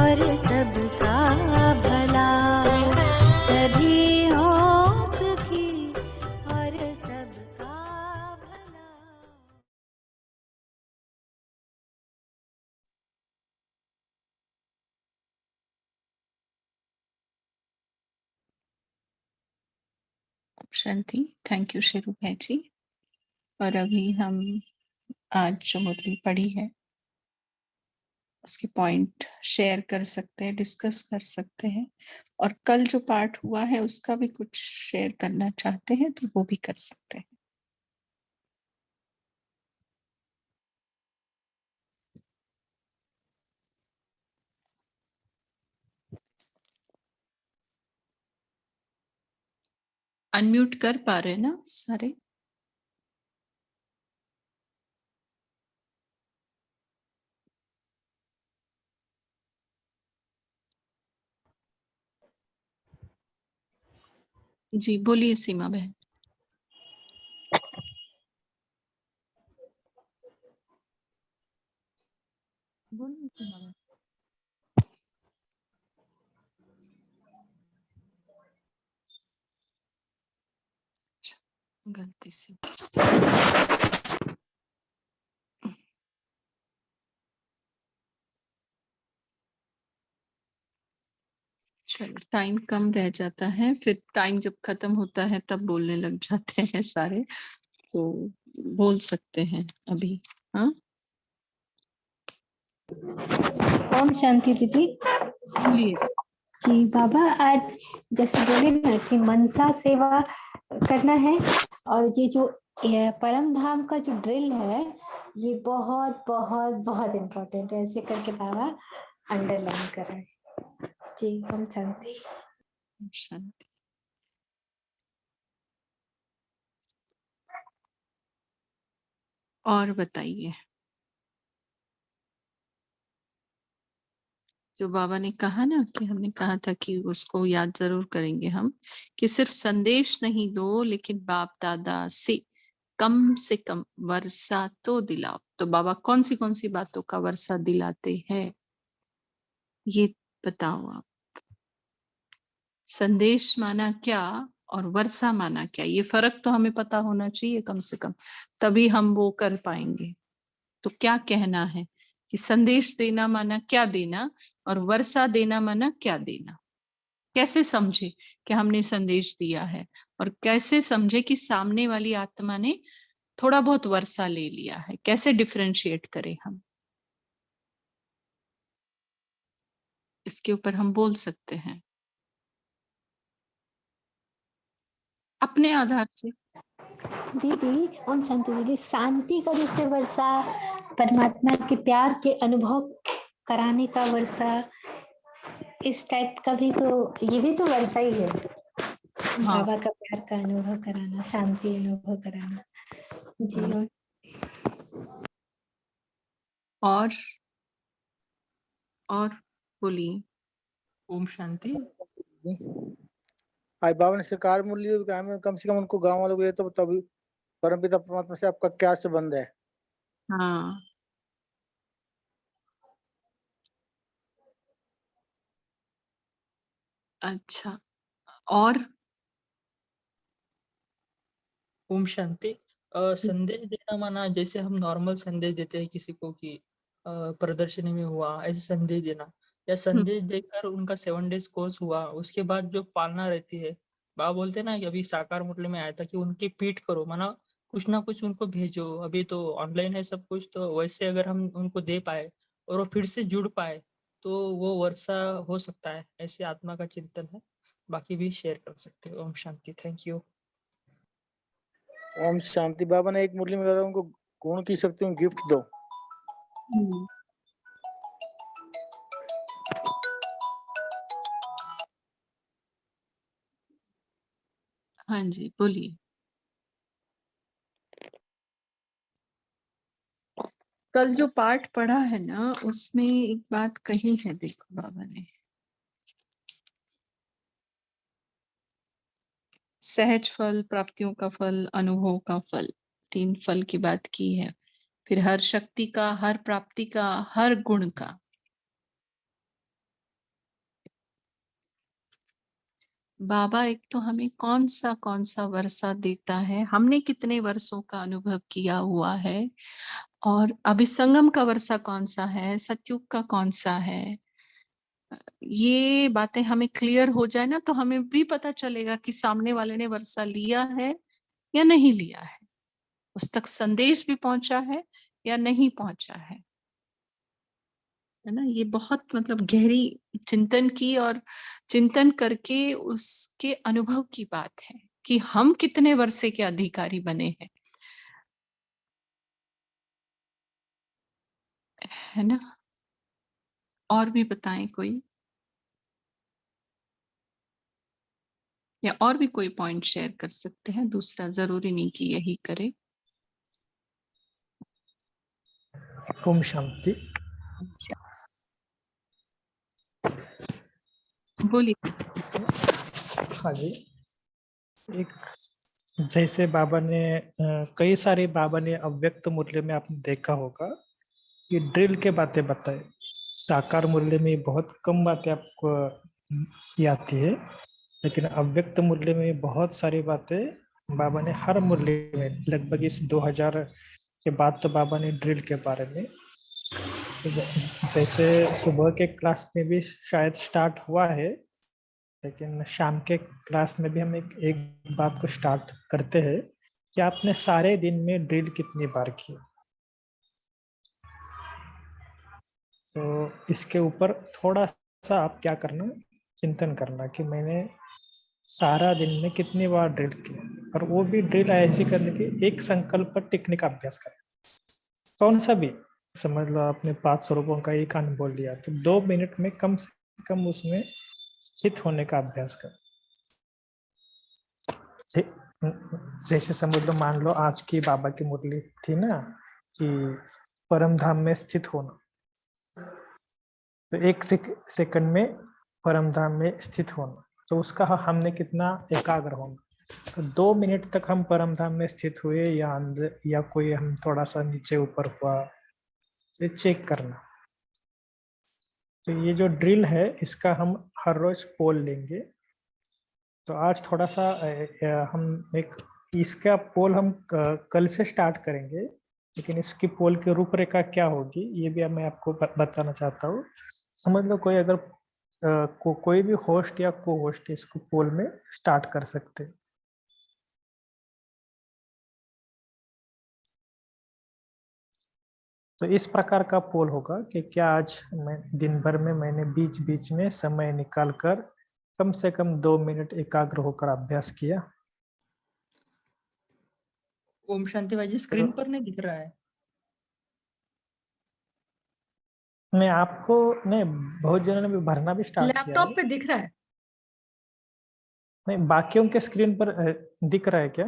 और सबका भला, सभी हो सुखी और सबका भला। शांति। थैंक यू शेरू भाई जी। और अभी हम आज जो मुरली पढ़ी है उसके पॉइंट शेयर कर सकते हैं, डिस्कस कर सकते हैं, और कल जो पाठ हुआ है उसका भी कुछ शेयर करना चाहते हैं तो वो भी कर सकते हैं। अनम्यूट कर पा रहे हैं ना सारे? जी बोलिए सीमा बहन। बोलिए सीमा बहन। गलती से चलो, टाइम कम रह जाता है, फिर टाइम जब खत्म होता है तब बोलने लग जाते हैं सारे, तो बोल सकते हैं अभी। हाँ ओम शांति दीदी। बोलिए। जी बाबा, आज जैसे बोले ना कि मनसा सेवा करना है, और ये जो परम धाम का जो ड्रिल है ये बहुत बहुत बहुत इम्पोर्टेंट है, ऐसे करके बाबा अंडरलाइन कर रहे हैं। जी ओम शांति। शांति। और बताइए, जो बाबा ने कहा ना कि हमने कहा था कि उसको याद जरूर करेंगे हम, कि सिर्फ संदेश नहीं दो लेकिन बाप दादा से कम वर्षा तो दिलाओ। तो बाबा कौन सी बातों का वर्षा दिलाते हैं ये बताओ आप। संदेश माना क्या और वर्षा माना क्या, ये फर्क तो हमें पता होना चाहिए कम से कम, तभी हम वो कर पाएंगे। तो क्या कहना है कि संदेश देना माना क्या देना, और वर्षा देना माना क्या देना। कैसे समझे कि हमने संदेश दिया है, और कैसे समझे कि सामने वाली आत्मा ने थोड़ा बहुत वर्षा ले लिया है, कैसे डिफरेंशिएट करें हम, इसके ऊपर हम बोल सकते हैं अपने आधार से। दीदी ओम शांति दीदी, शांति का जैसे वर्षा, परमात्मा के प्यार के अनुभव कराने का वर्षा, इस टाइप का भी तो, ये भी तो वर्षा ही है। हाँ। बाबा का प्यार का अनुभव कराना, शांति अनुभव कराना। जी और और बोलिए। ओम शांति। आज बाबा ने सरकार मूल्य कम से कम उनको गांव वालों को ये तो तभी परमपिता परमात्मा से आपका क्या संबंध है। हाँ अच्छा। और ओम शांति। संदेश देना माना जैसे हम नॉर्मल संदेश देते हैं किसी को कि प्रदर्शनी में हुआ ऐसे संदेश देना, या संदेश देकर उनका 7 डेज कोर्स हुआ उसके बाद जो पालना रहती है। बाबा बोलते हैं ना कि अभी साकार मुरली में आया था कि उनकी पीठ करो, माना कुछ ना कुछ उनको भेजो। अभी तो ऑनलाइन है सब कुछ, तो वैसे अगर हम उनको दे पाए और वो फिर से जुड़ पाए तो वो वर्षा हो सकता है। ऐसे आत्मा का चिंतन है, बाकी भी शेयर कर सकते हो। ओम शांति। Thank you. ओम शांति। बाबा ने एक मुरली में कहा था उनको गुण की शक्ति में गिफ्ट दो। हाँ जी बोलिए। कल जो पाठ पढ़ा है ना उसमें एक बात कही है, देखो बाबा ने सहज फल, प्राप्तियों का फल, अनुभव का फल, 3 फल की बात की है। फिर हर शक्ति का, हर प्राप्ति का, हर गुण का। बाबा एक तो हमें कौन सा वर्षा देता है, हमने कितने वर्षों का अनुभव किया हुआ है, और अभी संगम का वर्षा कौन सा है, सतयुग का कौन सा है। ये बातें हमें क्लियर हो जाए ना, तो हमें भी पता चलेगा कि सामने वाले ने वर्षा लिया है या नहीं लिया है, उस तक संदेश भी पहुंचा है या नहीं पहुंचा है ना। ये बहुत मतलब गहरी चिंतन की और चिंतन करके उसके अनुभव की बात है कि हम कितने वर्षे के अधिकारी बने हैं, है ना। और भी बताएं कोई, या और भी कोई पॉइंट शेयर कर सकते हैं, दूसरा जरूरी नहीं कि यही करे। ओम शांति। बोलिए। हाँ जी, एक जैसे बाबा ने कई सारे बाबा ने अव्यक्त मूल्य में आपने देखा होगा कि ड्रिल के बातें बताए, साकार मूल्य में बहुत कम बातें आपको ये आती है, लेकिन अव्यक्त मूल्य में बहुत सारी बातें बाबा ने हर मूल्य में, लगभग इस 2000 के बाद तो बाबा ने ड्रिल के बारे में, जैसे सुबह के क्लास में भी शायद स्टार्ट हुआ है, लेकिन शाम के क्लास में भी हम एक बात को स्टार्ट करते हैं कि आपने सारे दिन में ड्रिल कितनी बार की। तो इसके ऊपर थोड़ा सा आप क्या करना, चिंतन करना कि मैंने सारा दिन में कितनी बार ड्रिल की, और वो भी ड्रिल ऐसी करने की एक संकल्प पर टिकने का अभ्यास करें। कौन सा भी, समझ लो आपने 5 स्वरूपों का एक अनुभव लिया, तो 2 मिनट में कम से कम उसमें स्थित होने का अभ्यास करें। जैसे समझ लो, मान लो आज की बाबा की मुरली थी ना कि परम धाम में स्थित होना, तो 1 सेकंड में परम धाम में स्थित होना, तो उसका हमने कितना एकाग्र होना। तो 2 मिनट तक हम परम धाम में स्थित हुए या अंदर, या कोई हम थोड़ा सा नीचे ऊपर हुआ, ये चेक करना। तो ये जो ड्रिल है इसका हम हर रोज पोल लेंगे। तो आज थोड़ा सा हम एक इसका पोल हम कल से स्टार्ट करेंगे, लेकिन इसकी पोल की रूपरेखा क्या होगी ये भी मैं आपको बताना चाहता हूँ। समझ लो कोई अगर कोई भी होस्ट या को होस्ट इसको पोल में स्टार्ट कर सकते हैं। तो इस प्रकार का पोल होगा कि क्या आज मैं दिन भर में मैंने बीच बीच में समय निकाल कर कम से कम 2 मिनट एकाग्र होकर अभ्यास किया। ओम शांति भाई जी, स्क्रीन पर नहीं दिख रहा है। नहीं, आपको नहीं, बहुत जनों ने भी भरना भी स्टार्ट किया है। लैपटॉप पे दिख रहा है। नहीं, बाकियों के स्क्रीन पर दिख रहा है क्या?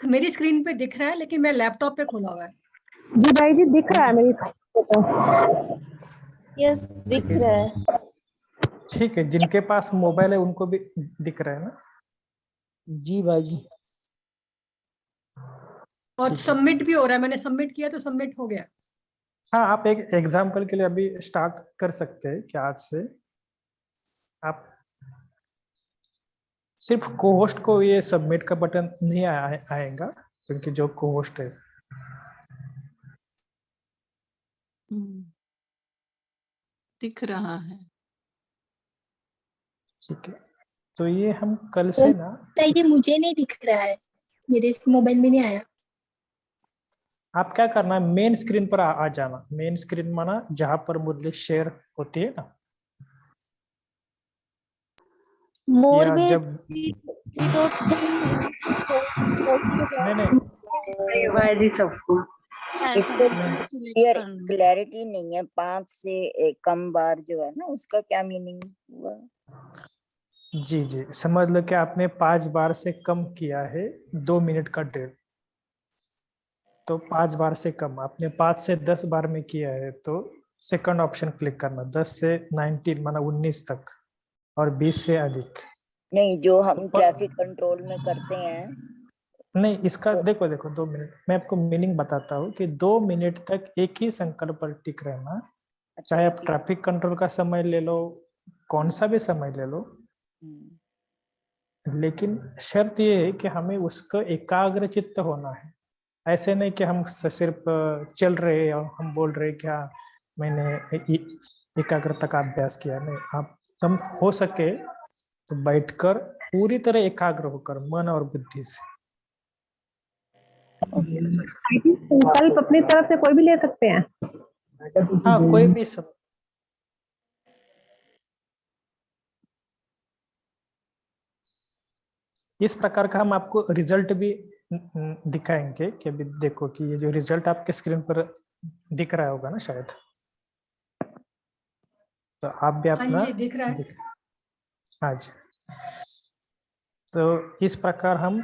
मेरी स्क्रीन पे दिख रहा है, लेकिन मैं लैपटॉप पे खोला हुआ है। जी भाई जी, दिख रहा है मेरी स्क्रीन पे। यस, दिख रहा है। ठीक है, जिनके पास मोबाइल है उनको भी दिख रहा है ना? जी भाई जी। और सबमिट भी हो रहा है, मैंने सबमिट किया तो सबमिट हो गया। हाँ, आप एक एग्जाम्पल के लिए अभी स्टार्ट कर सकते हैं कि आज से आप सिर्फ को होस्ट को ये सबमिट का बटन नहीं आएगा, क्योंकि जो को होस्ट है दिख रहा है। ठीक है, तो ये हम कल से ना, ये मुझे नहीं दिख रहा है, मेरे मोबाइल में नहीं आया। आप क्या करना है, मेन स्क्रीन पर आ जाना। मेन स्क्रीन माना जहां पर मुरली शेयर होती है ना, मोर या में जब नहीं भाई जी सबको इसको क्लैरिटी नहीं है। 5 से कम बार जो है ना, उसका क्या मीनिंग हुआ? जी जी, समझ लो कि आपने 5 बार से कम किया है 2 मिनट का ड्रिल, तो 5 बार से कम आपने 5 से 10 बार में किया है, तो सेकंड ऑप्शन क्लिक करना, 10 से 19 माना 19 तक, और 20 से अधिक नहीं, जो हम ट्रैफिक कंट्रोल में करते हैं। नहीं, इसका तो, देखो 2 मिनट मैं आपको मीनिंग बताता हूँ कि 2 मिनट तक एक ही संकल्प पर टिक रहना। चाहे आप ट्रैफिक कंट्रोल का समय ले लो, कौन सा भी समय ले लो, लेकिन शर्त ये है कि हमें उसका एकाग्र चित्त होना है। ऐसे नहीं कि हम सिर्फ चल रहे हैं और हम बोल रहे कि हाँ मैंने एकाग्रता का अभ्यास किया। नहीं, आप जब हो सके तो बैठकर पूरी तरह एकाग्र होकर मन और बुद्धि से। संकल्प अपनी तरफ से कोई भी ले सकते हैं। हाँ, कोई भी सब। इस प्रकार का हम आपको रिजल्ट भी दिखाएंगे कि अभी देखो कि ये जो रिजल्ट आपके स्क्रीन पर दिख रहा होगा ना शायद, तो आप भी अपना हाँ जी, दिख रहा है। हाँ जी। तो इस प्रकार हम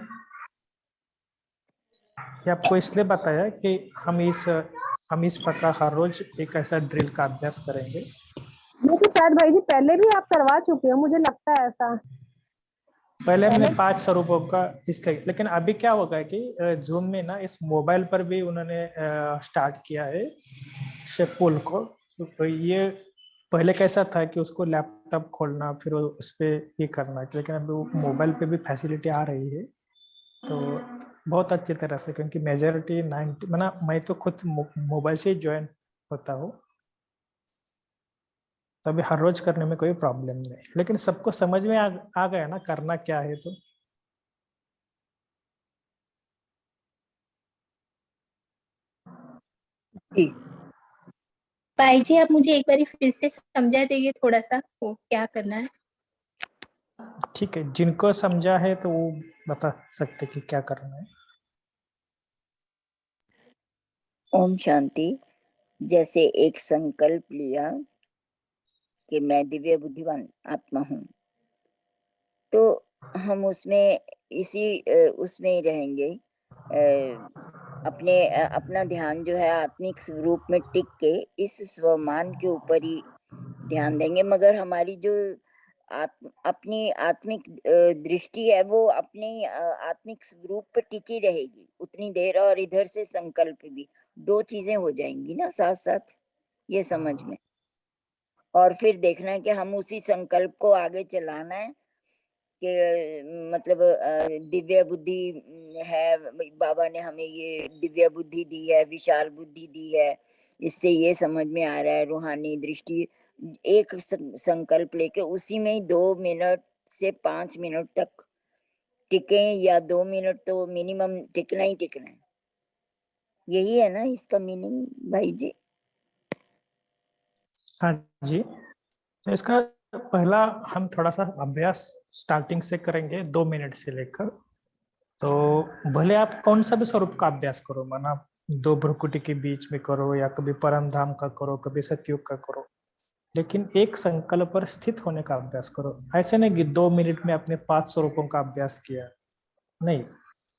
ये आपको इसलिए बताया कि हम इस प्रकार हर रोज एक ऐसा ड्रिल का अभ्यास करेंगे। ये तो शायद भाई जी पहले भी आप करवा चुके हो, मुझे लगता है ऐसा। पहले हमने 500 रुपयों का इसका, लेकिन अभी क्या होगा कि जूम में ना इस मोबाइल पर भी उन्होंने स्टार्ट किया है शेपुल को। तो ये पहले कैसा था कि उसको लैपटॉप खोलना फिर उस पर ये करना, लेकिन अभी मोबाइल पे भी फैसिलिटी आ रही है तो बहुत अच्छी तरह से, क्योंकि मेजॉरिटी 90 मैं तो खुद मोबाइल से ही ज्वाइन होता हूँ, तो अभी हर रोज करने में कोई प्रॉब्लम नहीं। लेकिन सबको समझ में आ गया ना करना क्या है। तो भाई जी आप मुझे एक बार फिर से समझा देंगे थोड़ा सा वो क्या करना है? ठीक है, जिनको समझा है तो वो बता सकते कि क्या करना है। ओम शांति। जैसे एक संकल्प लिया कि मैं दिव्य बुद्धिमान आत्मा हूँ, तो हम उसमें उसमें ही रहेंगे। अपना ध्यान जो है आत्मिक स्वरूप में टिक के इस स्वमान के ऊपर ही ध्यान देंगे, मगर हमारी जो अपनी आत्मिक दृष्टि है वो अपने आत्मिक स्वरूप पर टिकी रहेगी उतनी देर, और इधर से संकल्प भी, दो चीजें हो जाएंगी ना साथ साथ, ये समझ में। और फिर देखना है कि हम उसी संकल्प को आगे चलाना है कि मतलब दिव्य बुद्धि है, बाबा ने हमें ये दिव्य बुद्धि दी है, विशाल बुद्धि दी है, इससे ये समझ में आ रहा है रूहानी दृष्टि। एक संकल्प लेके उसी में ही 2 मिनट से 5 मिनट तक टिके, या 2 मिनट तो मिनिमम टिकना ही टिकना है। यही है ना इसका मीनिंग भाई जी? हाँ जी, तो इसका पहला हम थोड़ा सा अभ्यास स्टार्टिंग से करेंगे 2 मिनट से लेकर। तो भले आप कौन सा भी स्वरूप का अभ्यास करो, माना 2 भ्रुकुटी के बीच में करो या कभी परम धाम का करो, कभी सतयुग का करो, लेकिन एक संकल्प पर स्थित होने का अभ्यास करो। ऐसे नहीं कि 2 मिनट में अपने 5 स्वरूपों का अभ्यास किया, नहीं,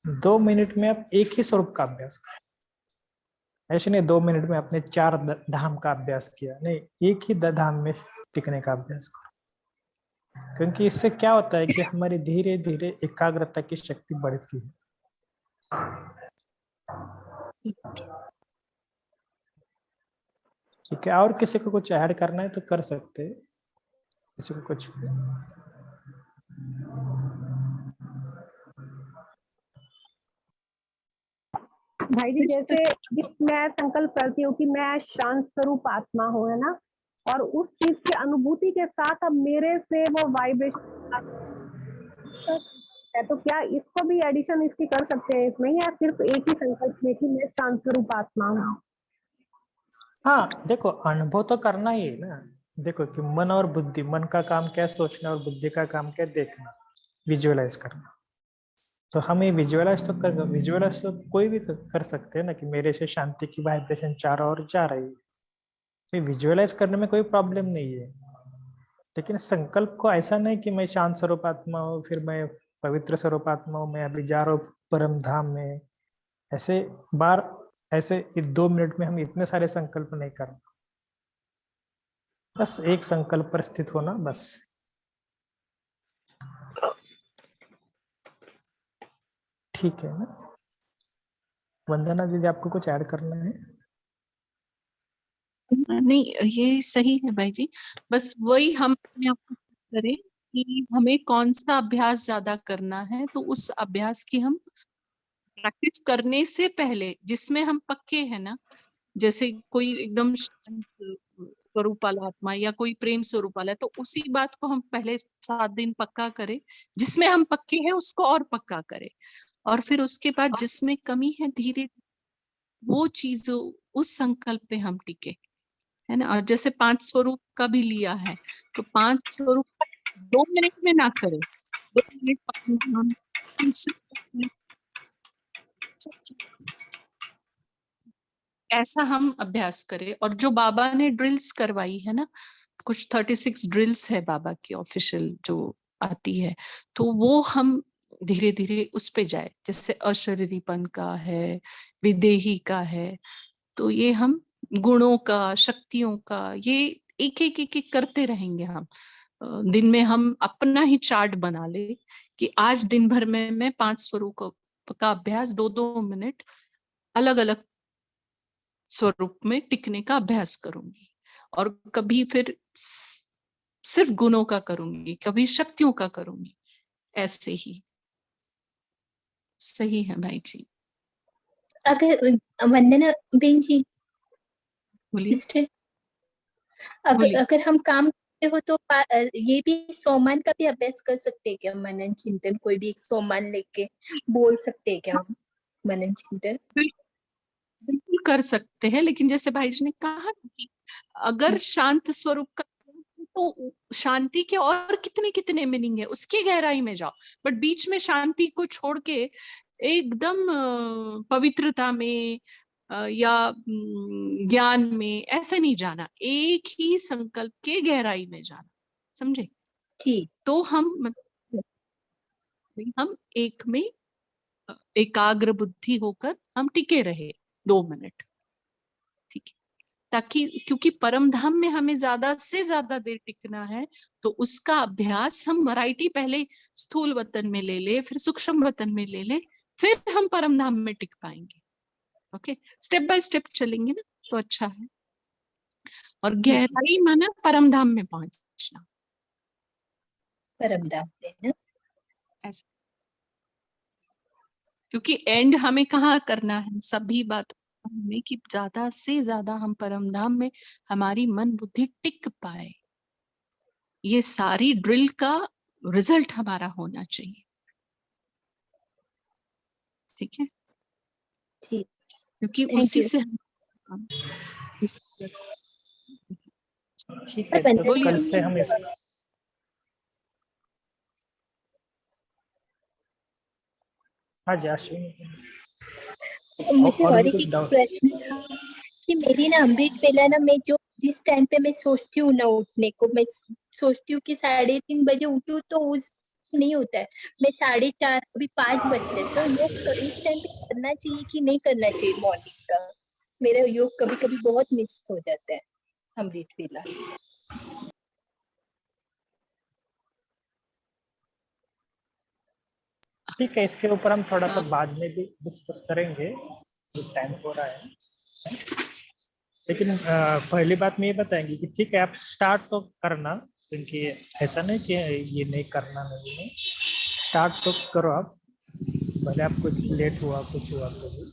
2 मिनट में आप एक ही स्वरूप का अभ्यास करें। ऐसे नहीं 2 मिनट में अपने 4 धाम का अभ्यास किया, नहीं, एक ही धाम में टिकने का अभ्यास करो। क्योंकि इससे क्या होता है कि हमारी धीरे धीरे एकाग्रता की शक्ति बढ़ती है। ठीक है, और किसी को कुछ ऐड करना है तो कर सकते हैं, किसी को कुछ। भाई जी जैसे मैं संकल्प करती हूँ कि मैं शांत स्वरूप आत्मा हूँ, है ना, और उस चीज की अनुभूति के साथ अब मेरे से वो वाइब्रेशन है, तो क्या इसको भी एडिशन इसकी कर सकते हैं इसमें, या सिर्फ एक ही संकल्प में कि मैं शांत स्वरूप आत्मा हूँ? हाँ देखो, अनुभव तो करना ही है ना। देखो कि मन और बुद्धि, मन का काम क्या है सोचना, और बुद्धि का काम क्या है देखना, विजुअलाइज करना। तो हम ये विजुअलाइज तो कोई भी कर सकते हैं ना, कि मेरे से शांति की वाइब्रेशन चारों ओर जा रही है, तो विजुअलाइज करने में कोई प्रॉब्लम नहीं है। लेकिन संकल्प को ऐसा नहीं कि मैं शांत स्वरूप आत्मा हूँ, फिर मैं पवित्र स्वरूप आत्मा हूँ, मैं अभी जा रहा हूँ परम धाम में, ऐसे 2 मिनट में हम इतने सारे संकल्प नहीं करना, बस एक संकल्प पर स्थित होना बस। ठीक है ना? वंदना दीदी, आपको कुछ ऐड करना है? नहीं, ये सही है भाई जी, बस वही हम अपने आप को करें कि हमें कौन सा अभ्यास ज्यादा करना है, तो उस अभ्यास की हम प्रैक्टिस करने से पहले जिसमें हम पक्के हैं ना, जैसे कोई एकदम शांत स्वरूप वाला आत्मा या कोई प्रेम स्वरूप वाला है, तो उसी बात को हम पहले 7 दिन पक्का करें, जिसमें हम पक्के हैं उसको और पक्का करें, और फिर उसके बाद जिसमें कमी है धीरे वो चीज उस संकल्प पे हम टिके, है ना। और जैसे 5 स्वरूप का भी लिया है, तो 5 स्वरूप 2 मिनट में ना करें, 2 मिनट हम ऐसा हम अभ्यास करें। और जो बाबा ने ड्रिल्स करवाई है ना, कुछ 36 ड्रिल्स है बाबा की ऑफिशियल जो आती है, तो वो हम धीरे धीरे उस पे जाए, जैसे अशरीरीपन का है, विदेही का है, तो ये हम गुणों का, शक्तियों का, ये एक एक एक एक करते रहेंगे हम। दिन में हम अपना ही चार्ट बना ले कि आज दिन भर में मैं 5 स्वरूप का अभ्यास 2-2 मिनट अलग अलग स्वरूप में टिकने का अभ्यास करूंगी, और कभी फिर सिर्फ गुणों का करूंगी, कभी शक्तियों का करूंगी, ऐसे ही। सही है भाई जी। अगर वंदना बेन जी, बोलिए। सिस्टर, अगर हम काम करते हो तो ये भी सोमान का भी अभ्यास कर सकते हैं क्या? मनन चिंतन कोई भी एक सोमान लेके बोल सकते हैं क्या हम मनन चिंतन? बिल्कुल कर सकते हैं, लेकिन जैसे भाई जी ने कहा कि अगर शांत स्वरूप का, तो शांति के और कितने कितने मीनिंग है, उसकी गहराई में जाओ, बट बीच में शांति को छोड़ के एकदम पवित्रता में या ज्ञान में ऐसे नहीं जाना, एक ही संकल्प के गहराई में जाना, समझे। ठीक। तो हम एक में एकाग्र बुद्धि होकर हम टिके रहे 2 मिनट, ठीक है, ताकि क्योंकि परम धाम में हमें ज्यादा से ज्यादा देर टिकना है, तो उसका अभ्यास हम वैरायटी पहले स्थूल वतन में ले ले, फिर सूक्ष्म वतन में ले ले, फिर हम परम धाम में टिक पाएंगे। ओके, स्टेप बाय स्टेप चलेंगे ना, तो अच्छा है। और गहराई माना परम धाम में पहुंचना, परम धाम में ना, ऐसा। क्योंकि एंड हमें कहाँ करना है, सभी बात में कि ज्यादा से ज्यादा हम परम धाम में हमारी मन बुद्धि टिक पाए, ये सारी ड्रिल का रिजल्ट हमारा होना चाहिए, ठीक है। ठीक, क्योंकि Thank उसी you. से हम ठीक है, तो कल से हम इस हाँ जी अश्विनी, मुझे और और भी एक कुछ डाउट? प्रश्न था कि मेरी ना अमृत वेला ना, मैं जो जिस टाइम पे मैं सोचती हूँ ना उठने को, मैं सोचती हूँ कि 3:30 बजे उठूँ, तो उस नहीं होता है, मैं 4:30 अभी 5 बजते, तो योग इस टाइम पे करना चाहिए कि नहीं करना चाहिए? मॉर्निंग का मेरा योग कभी कभी बहुत मिस हो जाता है, अमृत वेला। ठीक है, इसके ऊपर हम थोड़ा सा बाद में भी डिस्कस करेंगे, टाइम हो रहा है। लेकिन पहली बात में ये बताएंगे कि ठीक है आप स्टार्ट तो करना, क्योंकि ऐसा नहीं कि ये नहीं करना, नहीं है, स्टार्ट तो करो आप, भले आप कुछ लेट हुआ कुछ हुआ तो भी।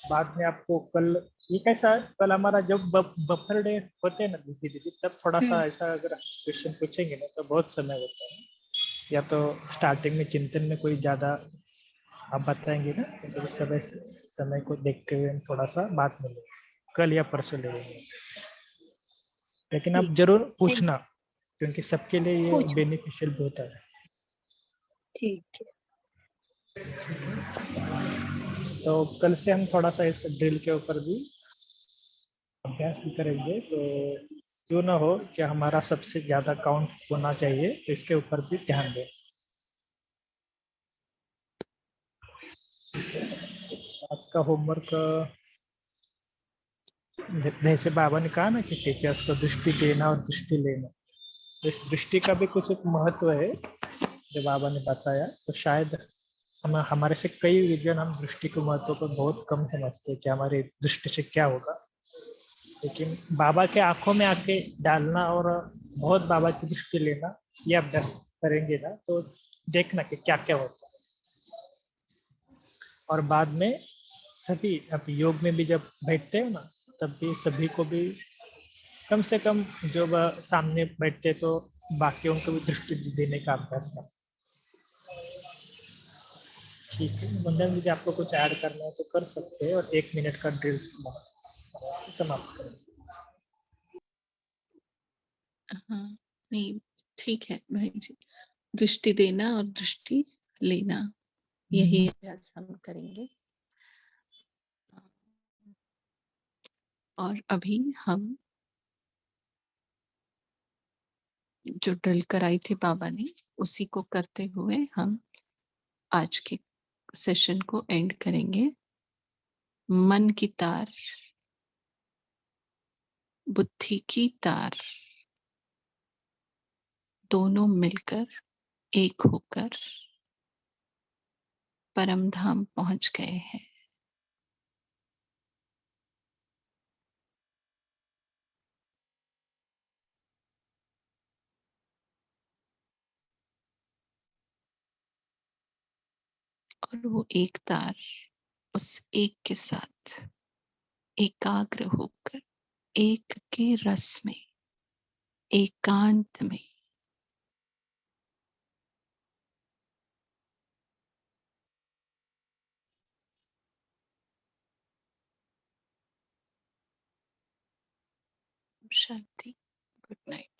बाद में आपको कल ये कैसा, कल हमारा जब बफर डे होते हैं ना दीदी, तब थोड़ा सा ऐसा अगर क्वेश्चन पूछेंगे ना तो बहुत समय होता है, या तो स्टार्टिंग में चिंतन में कोई ज़्यादा आप बताएंगे ना, तो समय को देखते हुए हम थोड़ा सा बात में लेंगे, कल या परसों ले लेंगे। लेकिन आप जरूर पूछना, क्योंकि सबके लिए ये बेनिफिशियल भी होता है। ठीक है, तो कल से हम थोड़ा सा इस ड्रिल के ऊपर भी अभ्यास भी करेंगे, तो क्यों ना हो कि हमारा सबसे ज़्यादा काउंट होना चाहिए, तो इसके ऊपर भी ध्यान दें। आज का होमवर्क, जैसे बाबा ने कहा ना कि टीचर्स को दृष्टि देना और दृष्टि लेना, तो इस दृष्टि का भी कुछ एक महत्व है जो बाबा ने बताया। तो शायद हमारे से कई विजन हम दृष्टि के महत्व को बहुत कम समझते हैं कि हमारी दृष्टि से क्या होगा, लेकिन बाबा के आंखों में आके डालना और बहुत बाबा की दृष्टि लेना, ये अभ्यास करेंगे ना तो देखना कि क्या क्या होता है। और बाद में सभी अब योग में भी जब बैठते हैं ना, तब भी सभी को भी कम से कम जो सामने बैठते तो बाकियों को भी दृष्टि देने का अभ्यास करें। ठीक है, वंदन जी आपको कुछ ऐड करना है तो कर सकते हैं, और 1 मिनट का ड्रिल समाप्त करें। हाँ, नहीं, ठीक है भाई जी। दृष्टि देना और दृष्टि लेना, यही अभ्यास हम करेंगे। और अभी हम जो ड्रिल कराई थी बाबा ने, उसी को करते हुए हम आज के सेशन को एंड करेंगे। मन की तार, बुद्धि की तार, दोनों मिलकर एक होकर परम धाम पहुंच गए हैं। और वो एक तार उस एक के साथ एकाग्र होकर एक के रस में, एकांत में शांति। Good night.